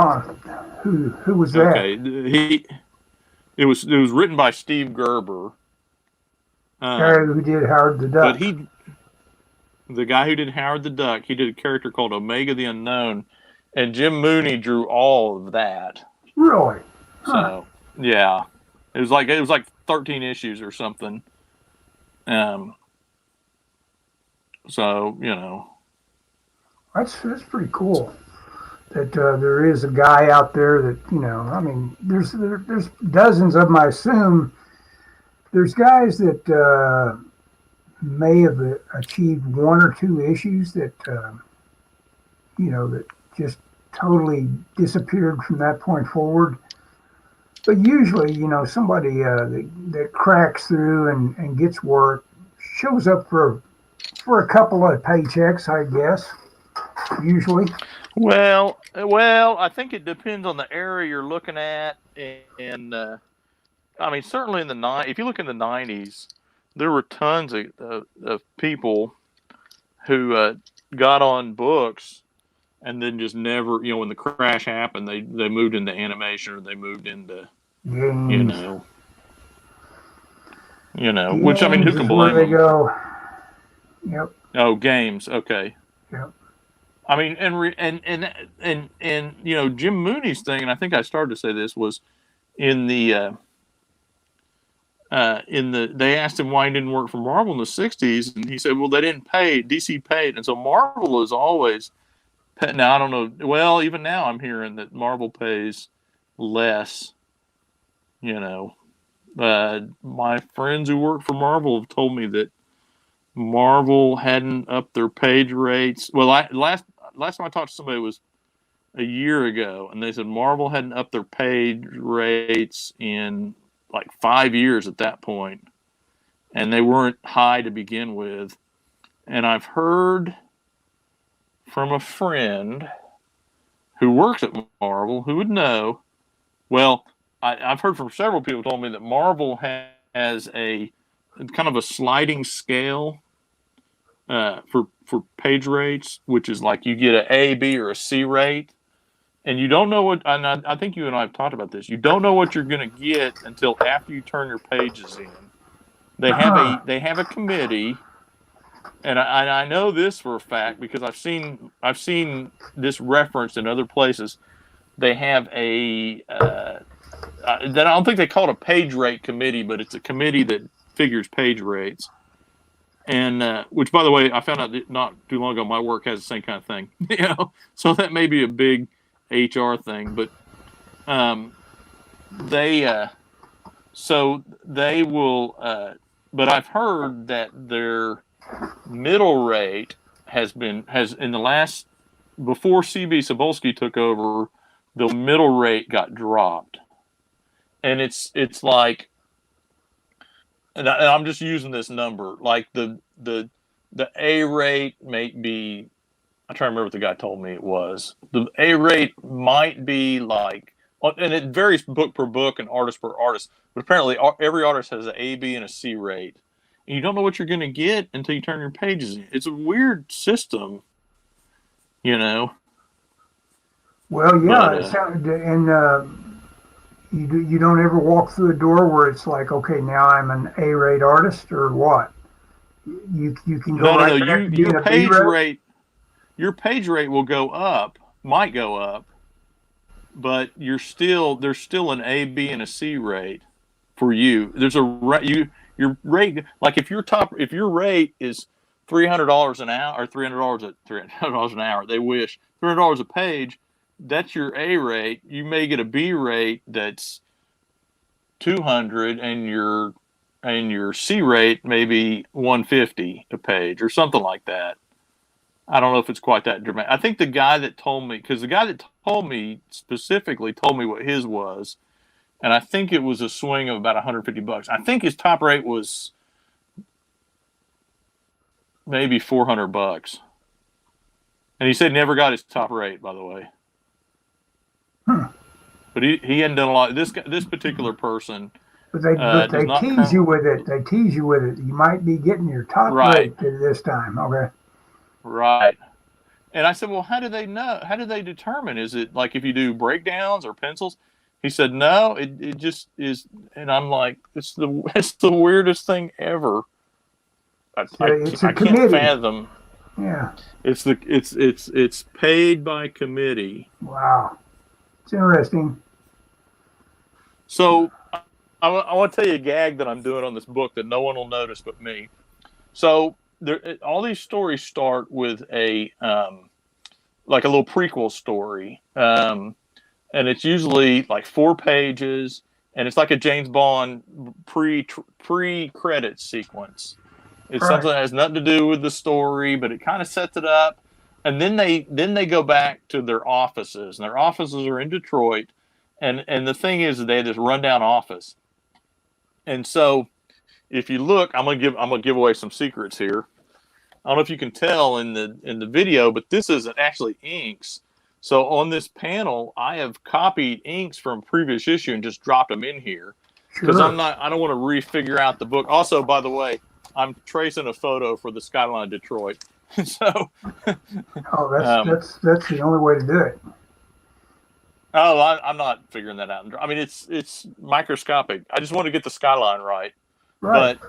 who was that? Okay, it was written by Steve Gerber. Guy Um, who did Howard the but Duck. the guy who did Howard the Duck, he did a character called Omega the Unknown, and Jim Mooney drew all of that. Really? Huh. So yeah, it was like 13 issues or something. Um, so That's pretty cool. That there is a guy out there that I mean, there's dozens of them. I assume there's guys that may have achieved one or two issues that that just totally disappeared from that point forward. But usually, somebody that cracks through and gets work shows up for a couple of paychecks, I guess. Usually. well, I think it depends on the area you're looking at, and I mean certainly in the if you look in the '90s, there were tons of people who got on books and then just never, when the crash happened, they moved into animation or they moved into, you Games. know, which I mean, who Games can is where blame they them? go. Yep. Oh, games, okay. Yep. I mean, and Jim Mooney's thing, and I think I started to say this was in the they asked him why he didn't work for Marvel in the '60s, and he said, well, they didn't pay, DC paid, and so Marvel is always. Now I don't know. Well, even now I'm hearing that Marvel pays less. My friends who work for Marvel have told me that Marvel hadn't upped their page rates. Well, last time I talked to somebody was a year ago, and they said Marvel hadn't upped their page rates in like 5 years at that point, and they weren't high to begin with. And I've heard from a friend who works at Marvel who would know. Well, I've heard from several people who told me that Marvel has a kind of a sliding scale for page rates, which is like you get an A, B, or a C rate, and you don't know what. And I think you and I have talked about this. You don't know what you're going to get until after you turn your pages in. They have a committee, and I know this for a fact because I've seen this referenced in other places. They have I don't think they call it a page rate committee, but it's a committee that figures page rates. And which, by the way, I found out that not too long ago, my work has the same kind of thing. So that may be a big HR thing, but they so they will. But I've heard that their middle rate has in the last before CB Cebulski took over, the middle rate got dropped, and it's like. And I'm just using this number, like the A rate may be. I'm trying to remember what the guy told me it was. The A rate might be like, and it varies book per book and artist per artist. But apparently, every artist has an A, B, and a C rate, and you don't know what you're going to get until you turn your pages in. It's a weird system, you know. Well, yeah, But, you don't ever walk through a door where it's like, okay, now I'm an A-rate artist or what? You can go no. back to being a B-rate. Your page rate will go up, might go up, but there's still an A, B, and a C rate for you. There's your rate, like if your rate is $300 an hour or $300 an hour, they wish $300 a page. That's your A rate. You may get a B rate that's 200, and your C rate maybe 150 a page or something like that. I don't know if it's quite that dramatic. I think the guy that told me, because the guy that told me specifically told me what his was, and I think it was a swing of about $150. I think his top rate was maybe $400, and he said never got his top rate, by the way. But he hadn't done a lot. This particular person. But they tease you with it. They tease you with it. You might be getting your top rate this time. Okay. Right. And I said, well, how do they know? How do they determine? Is it like if you do breakdowns or pencils? He said, no, it just is. And I'm like, it's the weirdest thing ever. I can't fathom. Yeah. It's paid by committee. Wow. It's interesting. So I want to tell you a gag that I'm doing on this book that no one will notice but me. So all these stories start with a like a little prequel story, and it's usually like 4 pages, and it's like a James Bond pre-credit sequence. It's something that has nothing to do with the story, but it kind of sets it up. And then they go back to their offices, and their offices are in Detroit. And the thing is, they have this rundown office. And so, if you look, I'm gonna give away some secrets here. I don't know if you can tell in the video, but this isn't actually inks. So on this panel, I have copied inks from previous issue and just dropped them in here because I don't want to refigure out the book. Also, by the way, I'm tracing a photo for the skyline of Detroit. So, that's the only way to do it. Oh, I'm not figuring that out. I mean, it's microscopic. I just want to get the skyline right. But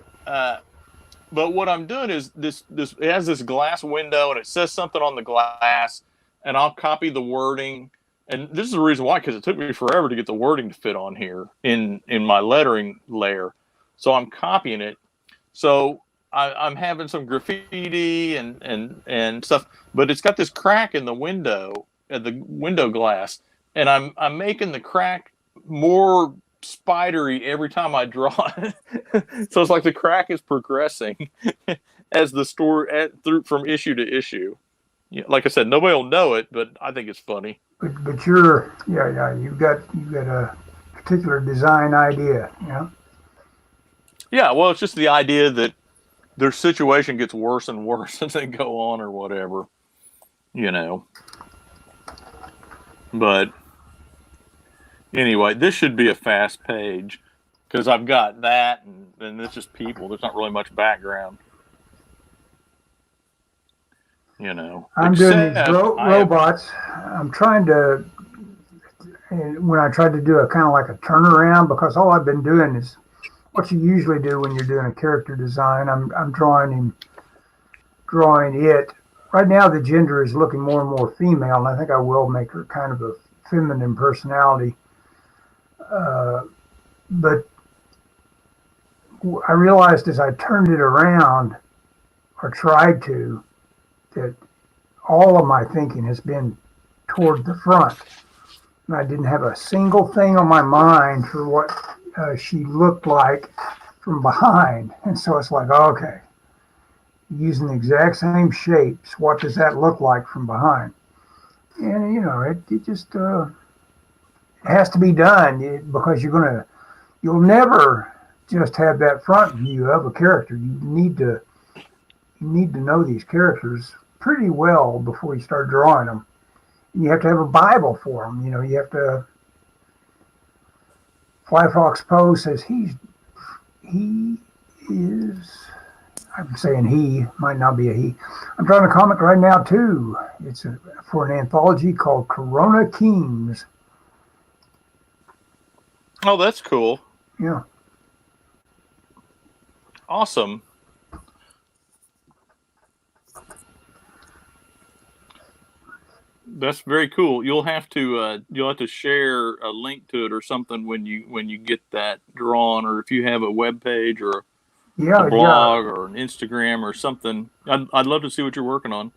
what I'm doing is this. It has this glass window, and it says something on the glass, and I'll copy the wording. And this is the reason why, because it took me forever to get the wording to fit on here in my lettering layer. So I'm copying it. So I'm having some graffiti and stuff, but it's got this crack in the window, at the window glass, and I'm making the crack more spidery every time I draw it. So it's like the crack is progressing, as the story through from issue to issue. Yeah, like I said, nobody will know it, but I think it's funny. But you're you've got a particular design idea, you know. Yeah, well, it's just the idea that their situation gets worse and worse as they go on, or whatever, you know. But anyway, this should be a fast page because I've got that, and it's just people. There's not really much background, you know. I'm doing these robots. I'm trying to, and when I tried to do a kind of like a turnaround, because all I've been doing is what you usually do when you're doing a character design. I'm drawing it. Right now, the gender is looking more and more female, and I think I will make her kind of a feminine personality. But I realized as I turned it around, or tried to, that all of my thinking has been toward the front. And I didn't have a single thing on my mind for what she looked like from behind. And so it's like, okay, using the exact same shapes, what does that look like from behind? And, you know, it just has to be done because you'll never just have that front view of a character. You need to know these characters pretty well before you start drawing them. You have to have a Bible for them. You know, you have to. Fly Fox Poe says he is. I'm saying he, might not be a he. I'm drawing a comic right now too. It's for an anthology called Corona Kings. Oh, that's cool. Yeah. Awesome. That's very cool. You'll have to share a link to it or something when you get that drawn, or if you have a web page or a blog or an Instagram or something. I'd love to see what you're working on.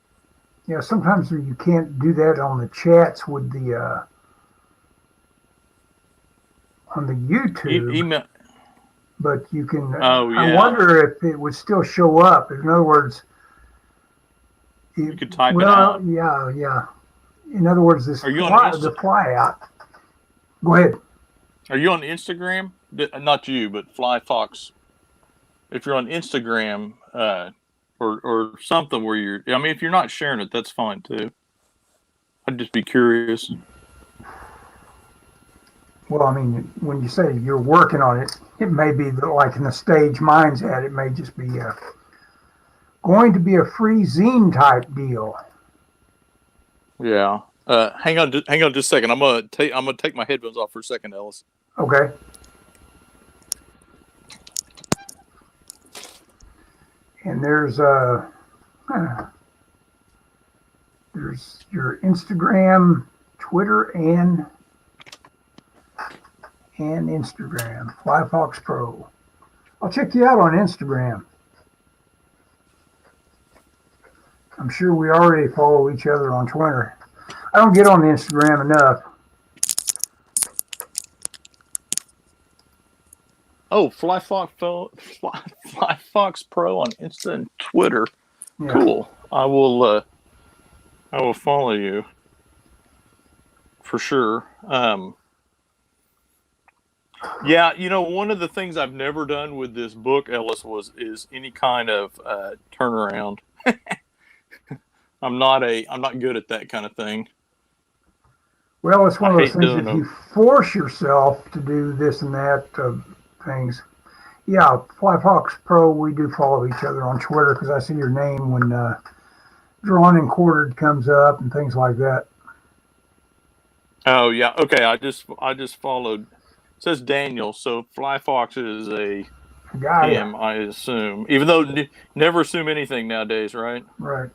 Yeah, sometimes you can't do that on the chats with the on the YouTube. Email. But you can. Oh, yeah. I wonder if it would still show up. In other words, you could type it out. Yeah. In other words, the fly out. Go ahead. Are you on Instagram? Not you, but Fly Fox. If you're on Instagram or something where you're, I mean, if you're not sharing it, that's fine too. I'd just be curious. Well, I mean, when you say you're working on it, it may be like in the stage mine's at. It may just be going to be a free zine type deal. Yeah. Hang on just a second. I'm gonna take my headphones off for a second, Ellis. Okay. And there's your Instagram, Twitter, and Instagram, Fly Fox Pro. I'll check you out on Instagram. I'm sure we already follow each other on Twitter. I don't get on the Instagram enough. Oh, Fly Fox Pro on Insta and Twitter. Yeah. Cool. I will follow you for sure. Yeah, you know, one of the things I've never done with this book, Ellis, is any kind of turnaround. I'm not good at that kind of thing. Well, it's one of those things. If you force yourself to do this and that things, yeah. Fly Fox Pro, we do follow each other on Twitter because I see your name when Drawn and Quartered comes up and things like that. Oh yeah, okay. I just followed. It says Daniel, so Fly Fox is a guy. Him, I assume. Even though never assume anything nowadays, right? Right.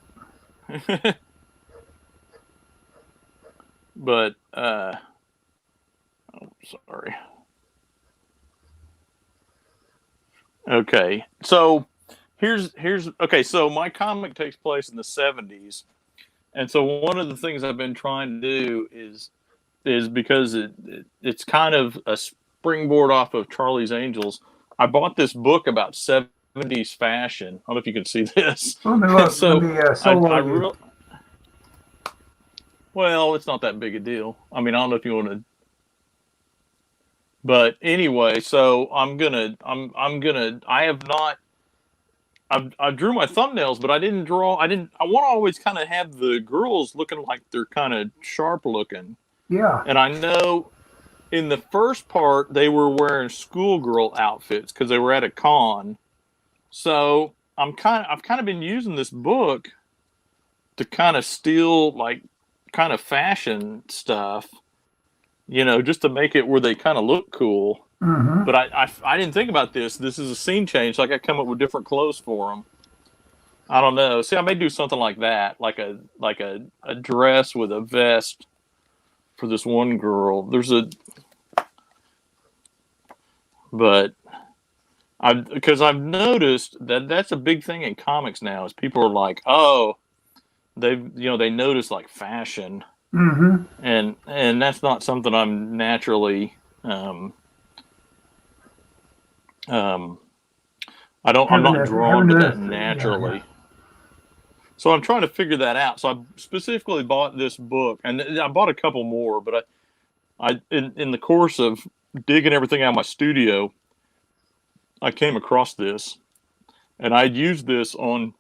But oh, sorry. Okay, so here's okay. So my comic takes place in the 70s, and so one of the things I've been trying to do is because it's kind of a springboard off of Charlie's Angels. I bought this book about 7 '70s fashion. I don't know if you can see this. Let me look. Let So me I solo you. real well, it's not that big a deal. I mean, I don't know if you want to, but anyway. So I'm gonna. I have not. I drew my thumbnails, but I didn't draw. I didn't. I want to always kind of have the girls looking like they're kind of sharp looking, Yeah, and I know in the first part they were wearing schoolgirl outfits because they were at a con. So I've kind of been using this book to kind of steal like kind of fashion stuff, just to make it where they kind of look cool. hmm, But I didn't think about this. This is a scene change. So I got to come up with different clothes for them. I don't know. See, I may do something like that, like a dress with a vest for this one girl. But because I've noticed that that's a big thing in comics now. Is people are like, oh, they notice like fashion, hmm. and that's not something I'm naturally. Um, I'm not drawn Having to to, that yeah, yeah. naturally. So I'm trying to figure that out. So I specifically bought this book, and I bought a couple more. But I in the course of digging everything out of my studio, I came across this, and I'd used this on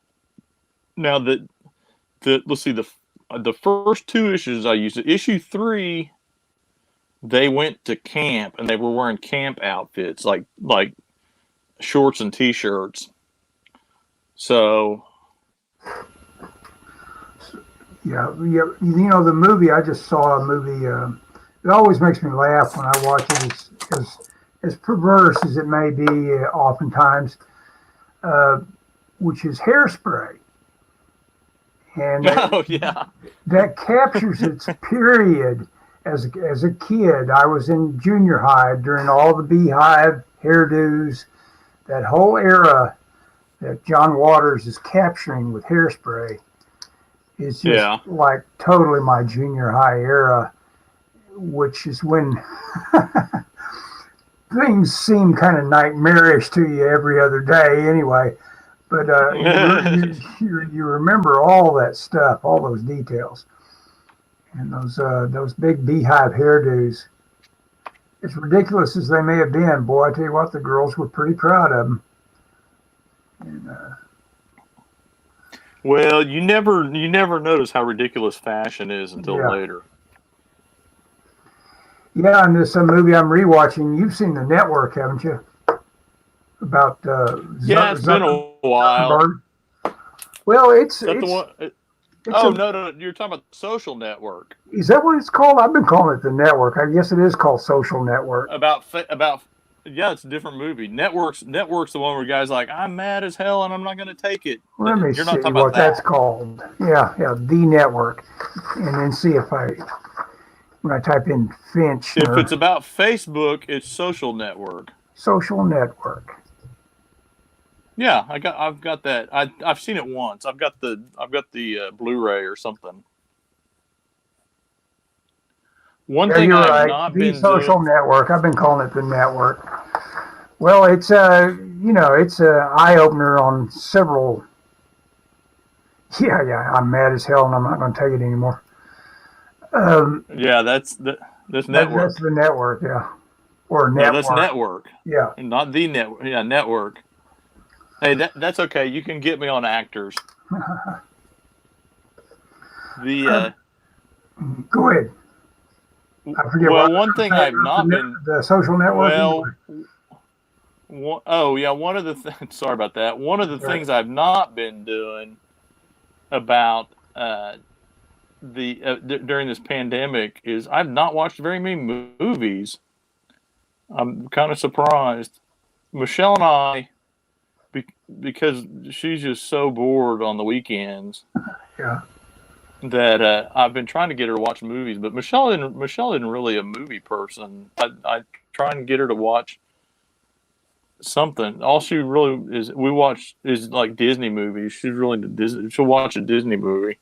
now that let's see the first two issues I used it. Issue 3, they went to camp and they were wearing camp outfits like shorts and t-shirts. So Yeah, yeah. The movie, I just saw a movie. It always makes me laugh when I watch it. It's as perverse as it may be, oftentimes, uh, which is Hairspray, and oh yeah. that captures its period. As a kid, I was in junior high during all the beehive hairdos, that whole era that John Waters is capturing with Hairspray is just Yeah. like totally my junior high era, which is when things seem kind of nightmarish to you every other day anyway. But you remember all that stuff, all those details, and those big beehive hairdos. As ridiculous as they may have been, boy, I tell you what, the girls were pretty proud of them. And, Well, you never notice how ridiculous fashion is until yeah, later. yeah. And this movie I'm rewatching. You've seen The Network, haven't you? About Yeah, it's been a while. Zuckerberg. Well, Is that the one? it's Oh a no, you're talking about the Social Network. is that what it's called? I've been calling it The Network. I guess it is called Social Network. About yeah, it's a different movie. Network's the one where guys like I'm mad as hell and I'm not going to take it. Let me You're not see talking about what that's that. called. Yeah, yeah, The Network, and then see if when I type in If it's Finchner about Facebook, it's Social Network. Social Network. Yeah, I've got that. I've seen it once. I've got the Blu-ray or something. One Yeah, thing you're I have right. not The been doing. Social Network. I've been calling it The Network. Well, it's it's a eye opener on several. Yeah, yeah. I'm mad as hell, and I'm not going to take it anymore. Um, Yeah, that's that's network. the network, yeah, or No, that's network, network, yeah. and not the network. Yeah, network. Hey, that's okay. You can get me on actors. The Uh, Go ahead. I forget what well, I one was thing saying I've about not been the social network. Anyway. well. Oh yeah, one of the sorry about that. One of the Right. things I've not been doing about during this pandemic is I've not watched very many movies. I'm kind of surprised. Michelle and I, be, because she's just so bored on the weekends Yeah. that I've been trying to get her to watch movies. But Michelle isn't really a movie person. I try and get her to watch something. All she really is we watch is like Disney movies. She's really into Disney. She'll watch a Disney movie.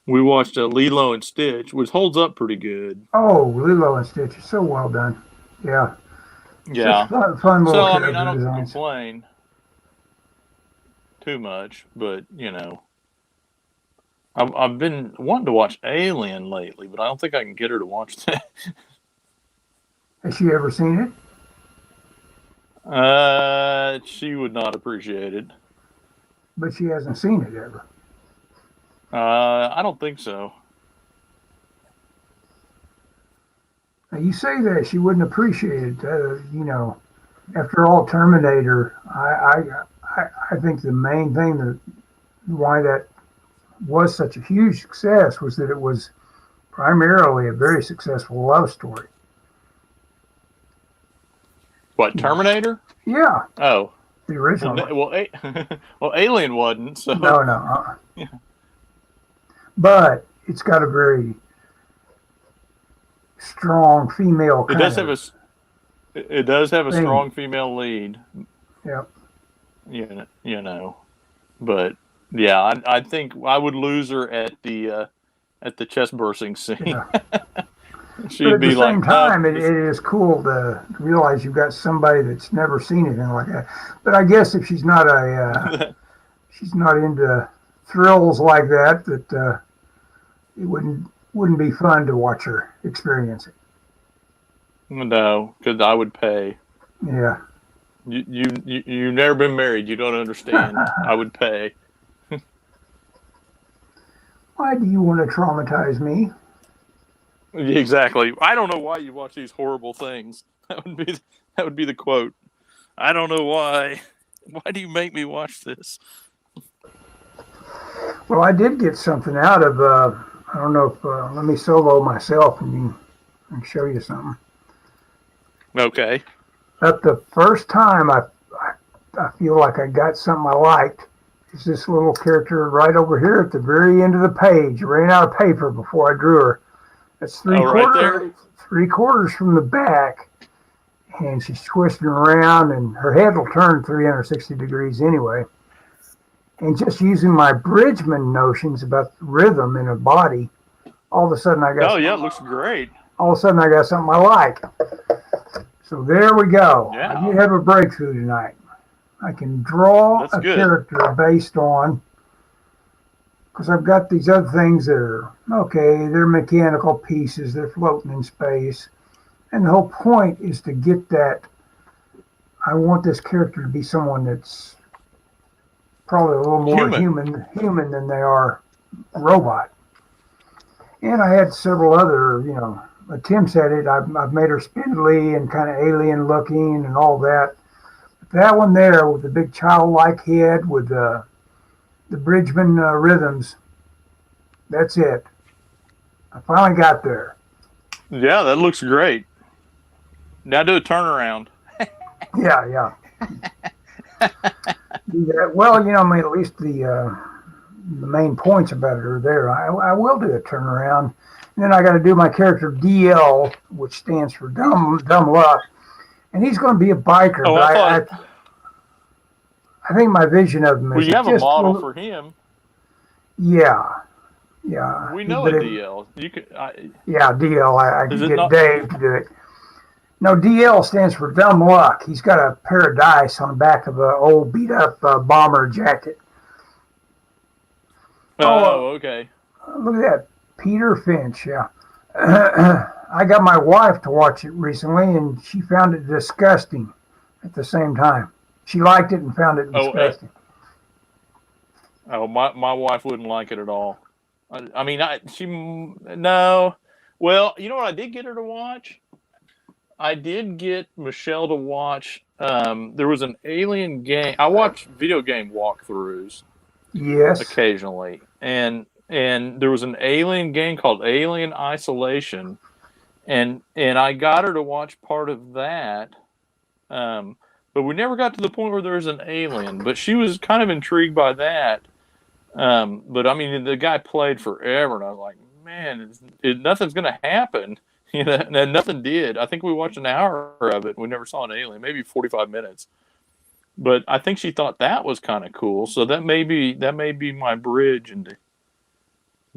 We watched Lilo and Stitch, which holds up pretty good. Oh, Lilo and Stitch is so well done. Yeah. Such Yeah. fun little So I mean, I character don't designs. complain. too much, but I've been wanting to watch Alien lately, but I don't think I can get her to watch that. Has she ever seen it? She would not appreciate it. But she hasn't seen it ever. I don't think so. Now, you say that she wouldn't appreciate it. After all, Terminator. I think the main thing that why that was such a huge success was that it was primarily a very successful love story. What, Terminator? Yeah. Oh, the original. Well, Alien wasn't. So no. Yeah. But it's got a very strong female. It does have a strong female lead. Yep. But yeah, I think I would lose her at the chest bursting scene. Yeah. She'd but at be the same like, time, it is cool to realize you've got somebody that's never seen anything like that. But I guess if she's not she's not into thrills like that, it wouldn't be fun to watch her experience it. No, because I would pay. Yeah. You've never been married. You don't understand. I would pay. Why do you want to traumatize me? Exactly. I don't know why you watch these horrible things. That would be the quote. I don't know why. Why do you make me watch this? Well, I did get something out of. I don't know if let me solo myself and I can show you something. Okay. But the first time I feel like I got something I liked is this little character right over here at the very end of the page. I ran out of paper before I drew her. That's three quarters from the back, and she's twisting around, and her head will turn 360 degrees anyway. And just using my Bridgman notions about rhythm in a body, all of a sudden I got. Oh yeah, it looks great. All of a sudden I got something I like. So there we go. Yeah. I did have a breakthrough tonight. I can draw a character based on, because I've got these other things that are, okay, they're mechanical pieces, they're floating in space. And the whole point is to get that, I want this character to be someone that's probably a little more human than they are robot. And I had several other, attempts at it. I've made her spindly and kind of alien looking and all that. But that one there with the big childlike head with the Bridgman rhythms, that's it. I finally got there. Yeah, that looks great. Now do a turnaround. Yeah. Well, at least the main points about it are there. I will do a turnaround. And then I got to do my character DL, which stands for dumb luck, and he's going to be a biker. Oh, but I think my vision of him is. Well, you have a model for him. Yeah. We know a DL. You could. Yeah, DL. I can get Dave to do it. No, DL stands for dumb luck. He's got a pair of dice on the back of an old beat up bomber jacket. Oh, okay. Look at that. Peter Finch, yeah. I got my wife to watch it recently, and she found it disgusting at the same time. She liked it and found it disgusting. My wife wouldn't like it at all. No. Well, you know what I did get her to watch? I did get Michelle to watch. There was an alien game. I watch video game walkthroughs. Yes. Occasionally, and there was an alien game called Alien Isolation, and I got her to watch part of that, but we never got to the point where there was an alien. But she was kind of intrigued by that. But I mean, the guy played forever, and I was like, man, nothing's going to happen, and nothing did. I think we watched an hour of it. We never saw an alien, maybe 45 minutes. But I think she thought that was kind of cool. So that may be my bridge into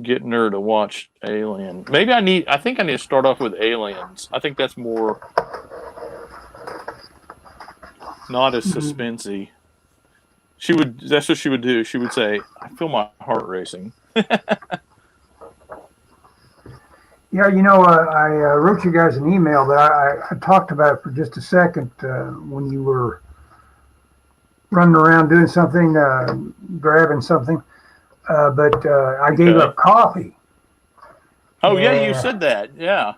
getting her to watch Alien. I think I need to start off with Aliens. I think that's more not as suspensey. That's what she would do. She would say, "I feel my heart racing." Yeah, I wrote you guys an email, but I talked about it for just a second when you were running around doing something, grabbing something. But I gave Okay. up coffee. Oh yeah, you And, said that. Yeah.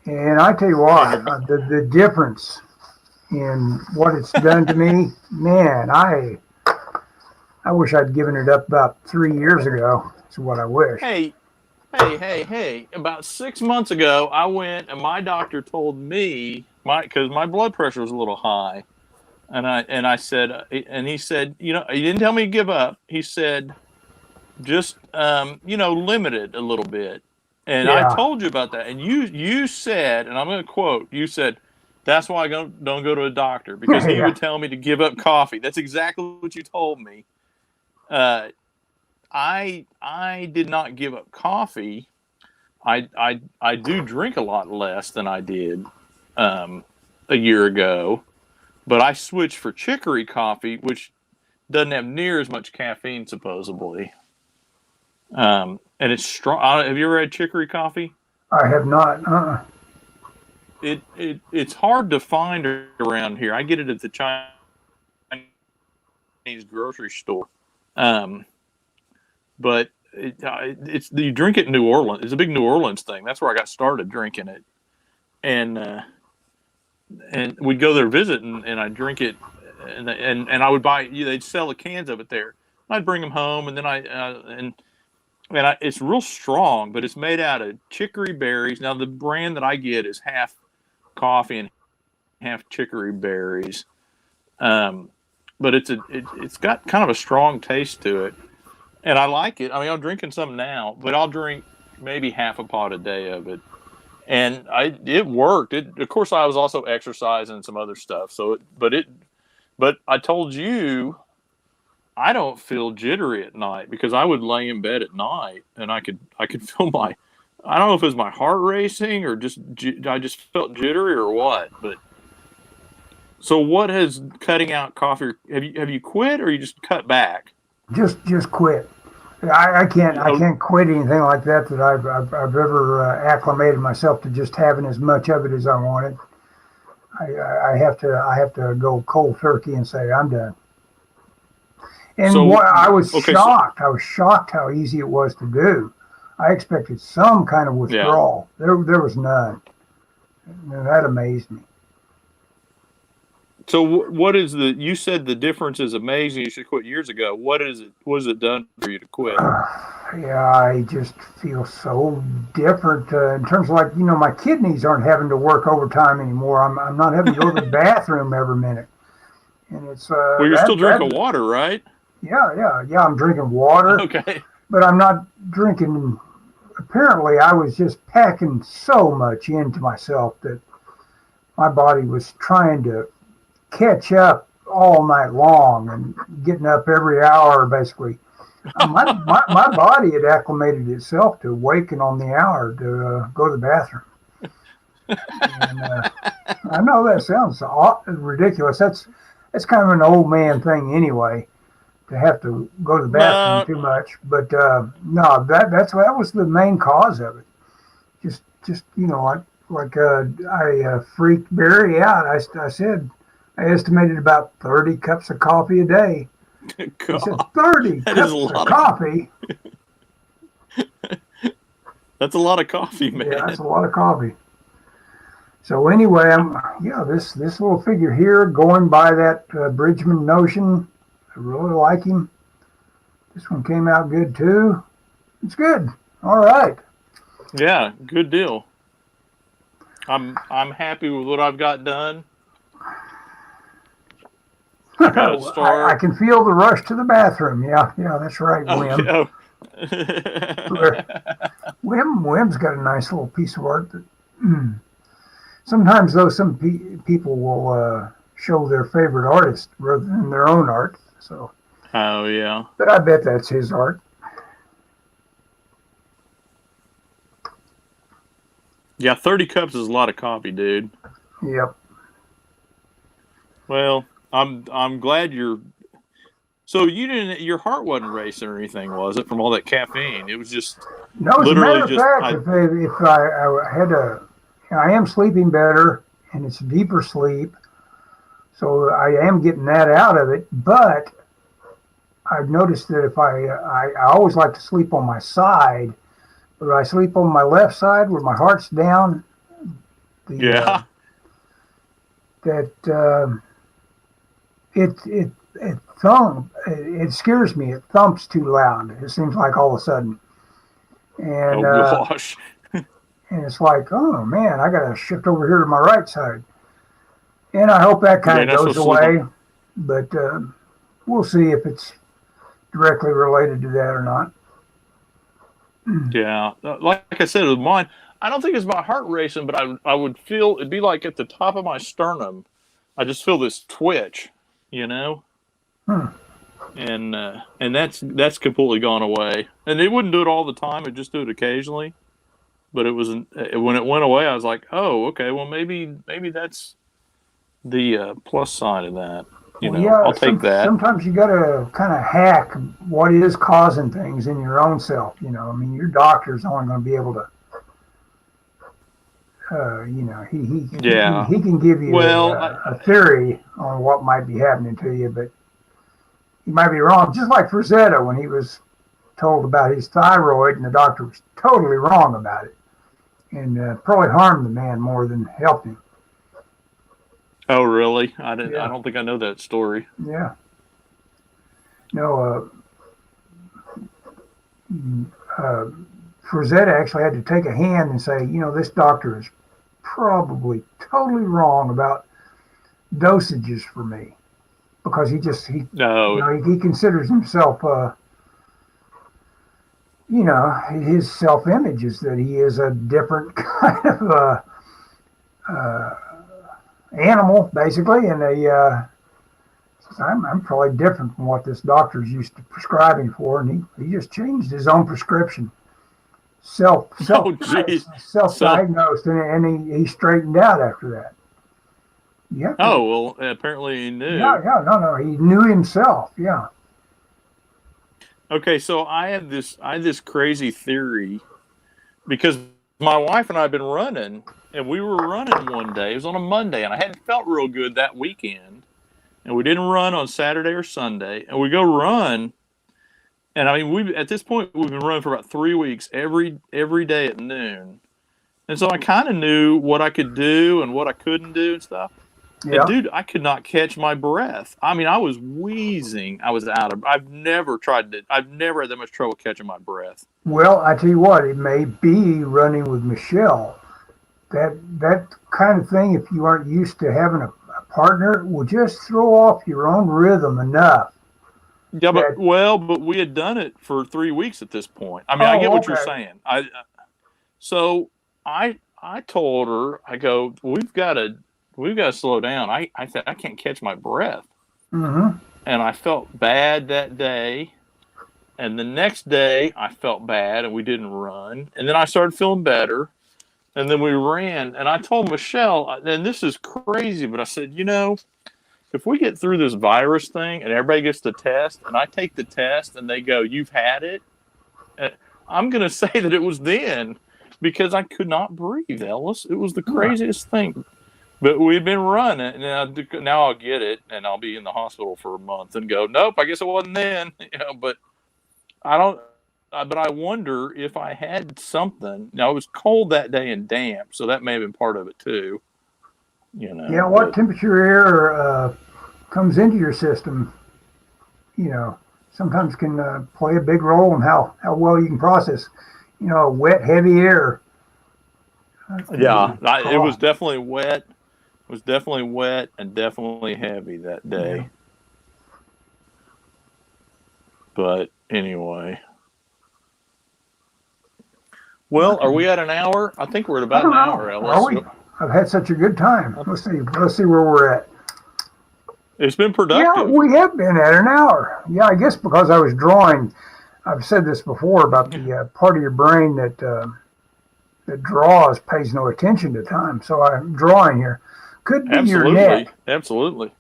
and I tell you And what, you're the difference in what it's done to me, man, I wish I'd given it up about 3 years ago. That's what I wish. hey, hey. About 6 months ago, I went and my doctor told me because my blood pressure was a little high, and I said, and he said, he didn't tell me to give up. He said, just limit it a little bit. And I Yeah, told you about that, and you said, and I'm going to quote, you said, "That's why I don't go to a doctor because he yeah, would tell me to give up coffee." That's exactly what you told me. Uh, I did not give up coffee. I do drink a lot less than I did um, a year ago, but I switched for chicory coffee, which doesn't have near as much caffeine supposedly. And it's strong. Have you ever had chicory coffee? I have not. It's hard to find around here. I get it at the Chinese grocery store, um, but it's you drink it in New Orleans. It's a big New Orleans thing. That's where I got started drinking it, and and we'd go there visit, and I'd drink it, and I would buy. They'd sell the cans of it there. I'd bring them home, and then it's real strong, but it's made out of chicory berries. Now the brand that I get is half coffee and half chicory berries. Um, but it's got kind of a strong taste to it, and I like it. I mean, I'm drinking some now, but I'll drink maybe half a pot a day of it, and it worked. Of course, I was also exercising and some other stuff. But I told you I don't feel jittery at night because I would lay in bed at night and I could feel I don't know if it was my heart racing or I just felt jittery or what, but. So what has cutting out coffee? Have you quit or you just cut back? Just quit. I Oh, can't quit anything like that I've ever acclimated myself to just having as much of it as I wanted. I have to go cold turkey and say I'm done. And so what I was okay, so shocked. I was shocked how easy it was to do. I expected some kind of yeah. withdrawal. There was none. And that amazed me. So what is the? You said the difference is amazing. You should quit years ago. What is it? What has it done for you to quit? Yeah, I just feel so different in terms of my kidneys aren't having to work overtime anymore. I'm not having to go to the bathroom every minute, and it's Well, you're still that drinking water, right? yeah. I'm drinking water, Okay. but I'm not drinking. Apparently, I was just packing so much into myself that my body was trying to catch up all night long and getting up every hour basically. My body had acclimated itself to waking on the hour to go to the bathroom. And I know that sounds ridiculous. That's kind of an old man thing anyway, to have to go to the bathroom No, too much. But no, that was the main cause of it. Just I freaked Barry out. I said I estimated about 30 cups of coffee a day. He said God, 30 that is a cups of lot of. coffee. That's a lot of coffee, Yeah, that's man. a lot of coffee. So anyway, this little figure here going by that Bridgman notion. I really like him. This one came out good too. It's good. All right. Yeah, good deal. I'm happy with what I've got done. I got to I start. can feel the rush to the bathroom. Yeah, that's right, Okay. Wim. Oh. Wim's got a nice little piece of art. Sometimes, though, some people will show their favorite artist rather than their own art. So, Oh yeah. but I bet that's his art. Yeah, 30 cups is a lot of coffee, dude. Yep. Well, I'm glad you're So you didn't, your heart wasn't racing or anything, was it, from all that caffeine? It was just No, as a literally matter of just, fact, if I had a, I am sleeping better, and it's deeper sleep, so I am getting that out of it. But I've noticed that if I always like to sleep on my side, but I sleep on my left side where my heart's down. The yeah. that it it scares me. It thumps too loud. It seems like all of a sudden, and Oh gosh. it's like, oh man, I got to shift over here to my right side. And I hope that Yeah, kind you're of not goes supposed to sleep on. away. But we'll see if it's directly related to that or not. Yeah, like I said with mine, I don't think it's my heart racing, but I would feel it'd be like at the top of my sternum. I just feel this twitch, you know, Hmm. and that's completely gone away. And it wouldn't do it all the time; it just do it occasionally. But it was when it went away, I was like, oh, okay, well maybe that's the plus side of that. You Well, know, yeah, I'll take that. sometimes you got to kind of hack what is causing things in your own self. I mean, your doctor's only going to be able to, Yeah. he can give you Well, a theory on what might be happening to you, but he might be wrong. Just like Frazetta when he was told about his thyroid, and the doctor was totally wrong about it, and probably harmed the man more than helped him. oh really? I didn't. I Yeah, don't think I know that story. yeah. No, uh, Frazetta actually had to take a hand and say, this doctor is probably totally wrong about dosages for me, because No. he considers himself, his self image is that he is a different kind of uh, animal, basically, and I'm probably different from what this doctor's used to prescribing for, and he just changed his own prescription, Oh, geez. self So, diagnosed, and he straightened out after that. You have to, oh well, apparently he yeah, knew. yeah, no, he knew himself, yeah, Okay, so I had this crazy theory because my wife and I have been running, and we were running one day. It was on a Monday, and I hadn't felt real good that weekend, and we didn't run on Saturday or Sunday, and we go run, and I mean we at this point we've been running for about 3 weeks every day at noon, and so I kind of knew what I could do and what I couldn't do and stuff. And yeah. dude, I could not catch my breath. I mean, I was wheezing. I was out of. I've never tried to. I've never had that much trouble catching my breath. Well, I tell you what, it may be running with Michelle. That kind of thing, if you aren't used to having a partner, will just throw off your own rhythm enough Yeah, that. but we had done it for 3 weeks at this point. I mean, I get Oh, what you're okay. saying. So I told her, I go, we've got to slow down. I said I can't catch my breath, Mm-hmm. and I felt bad that day. And the next day, I felt bad, and we didn't run. And then I started feeling better, and then we ran. And I told Michelle, and this is crazy, but I said, if we get through this virus thing and everybody gets the test, and I take the test and they go, you've had it, uh, I'm going to say that it was then because I could not breathe, Ellis. It was the Huh. craziest thing. But we've been running, and now I'll get it, and I'll be in the hospital for a month and go, nope, I guess it wasn't then. But I don't. But I wonder if I had something. Now it was cold that day and damp, so that may have been part of it too. Yeah, what But temperature air comes into your system, you know, sometimes can play a big role in how well you can process, wet, heavy air can yeah, be it was prolonged. definitely wet. It was definitely wet and definitely heavy that Yeah. day. But anyway, well, are we at an hour? I think we're at I about an don't know. hour, Are Ellis. we? I've had such a good time. Let's see. Let's see where we're at. It's been Yeah, productive. we have been at an hour. Yeah, I guess because I was drawing. I've said this before about the part of your brain that draws pays no attention to time. So I'm drawing here. Could be your Absolutely, neck. absolutely.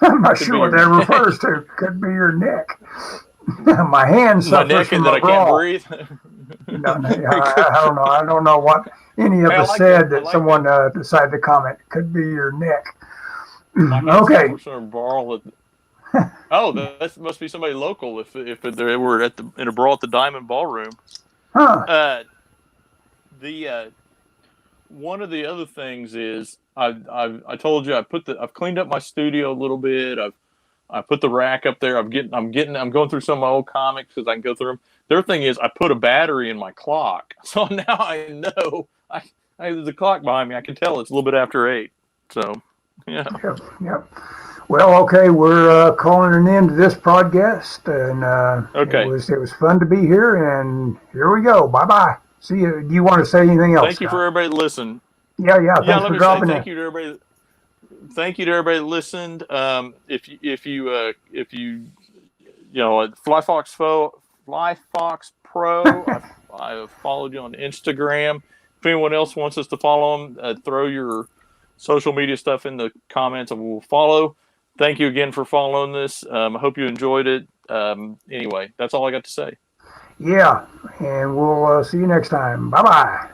I'm not Could sure be what your that neck. refers to. Could be your neck. My hand My suffers neck, from and that a I can't brawl. breathe. No, no, I don't know. I don't know what any of Hey, I us like that. said I that like that. someone decided to comment. Could be your neck. My hand Okay. suffers from a brawl. Oh, that must be somebody local. If they were in a brawl at the Diamond Ballroom. Huh. Uh, the one of the other things is I told you I've cleaned up my studio a little bit. I put the rack up there. I'm going through some of my old comics because I can go through them. The other thing is I put a battery in my clock, so now I know there's a clock behind me. I can tell it's a little bit after 8. So yeah. Yep. Yep. Well, okay. We're calling an end to this podcast, and Okay. it was fun to be here. And here we go. Bye bye. See you. Do you want to say anything else, Thank you for Scott? everybody that listened. Yeah. Yeah. Yeah, Thanks let for me say dropping in. thank you to everybody that listened. If you Fly Fox Pro, I followed you on Instagram. If anyone else wants us to follow them, throw your social media stuff in the comments and we'll follow. Thank you again for following this. I hope you enjoyed it. Anyway, that's all I got to say. Yeah. And we'll see you next time. Bye bye.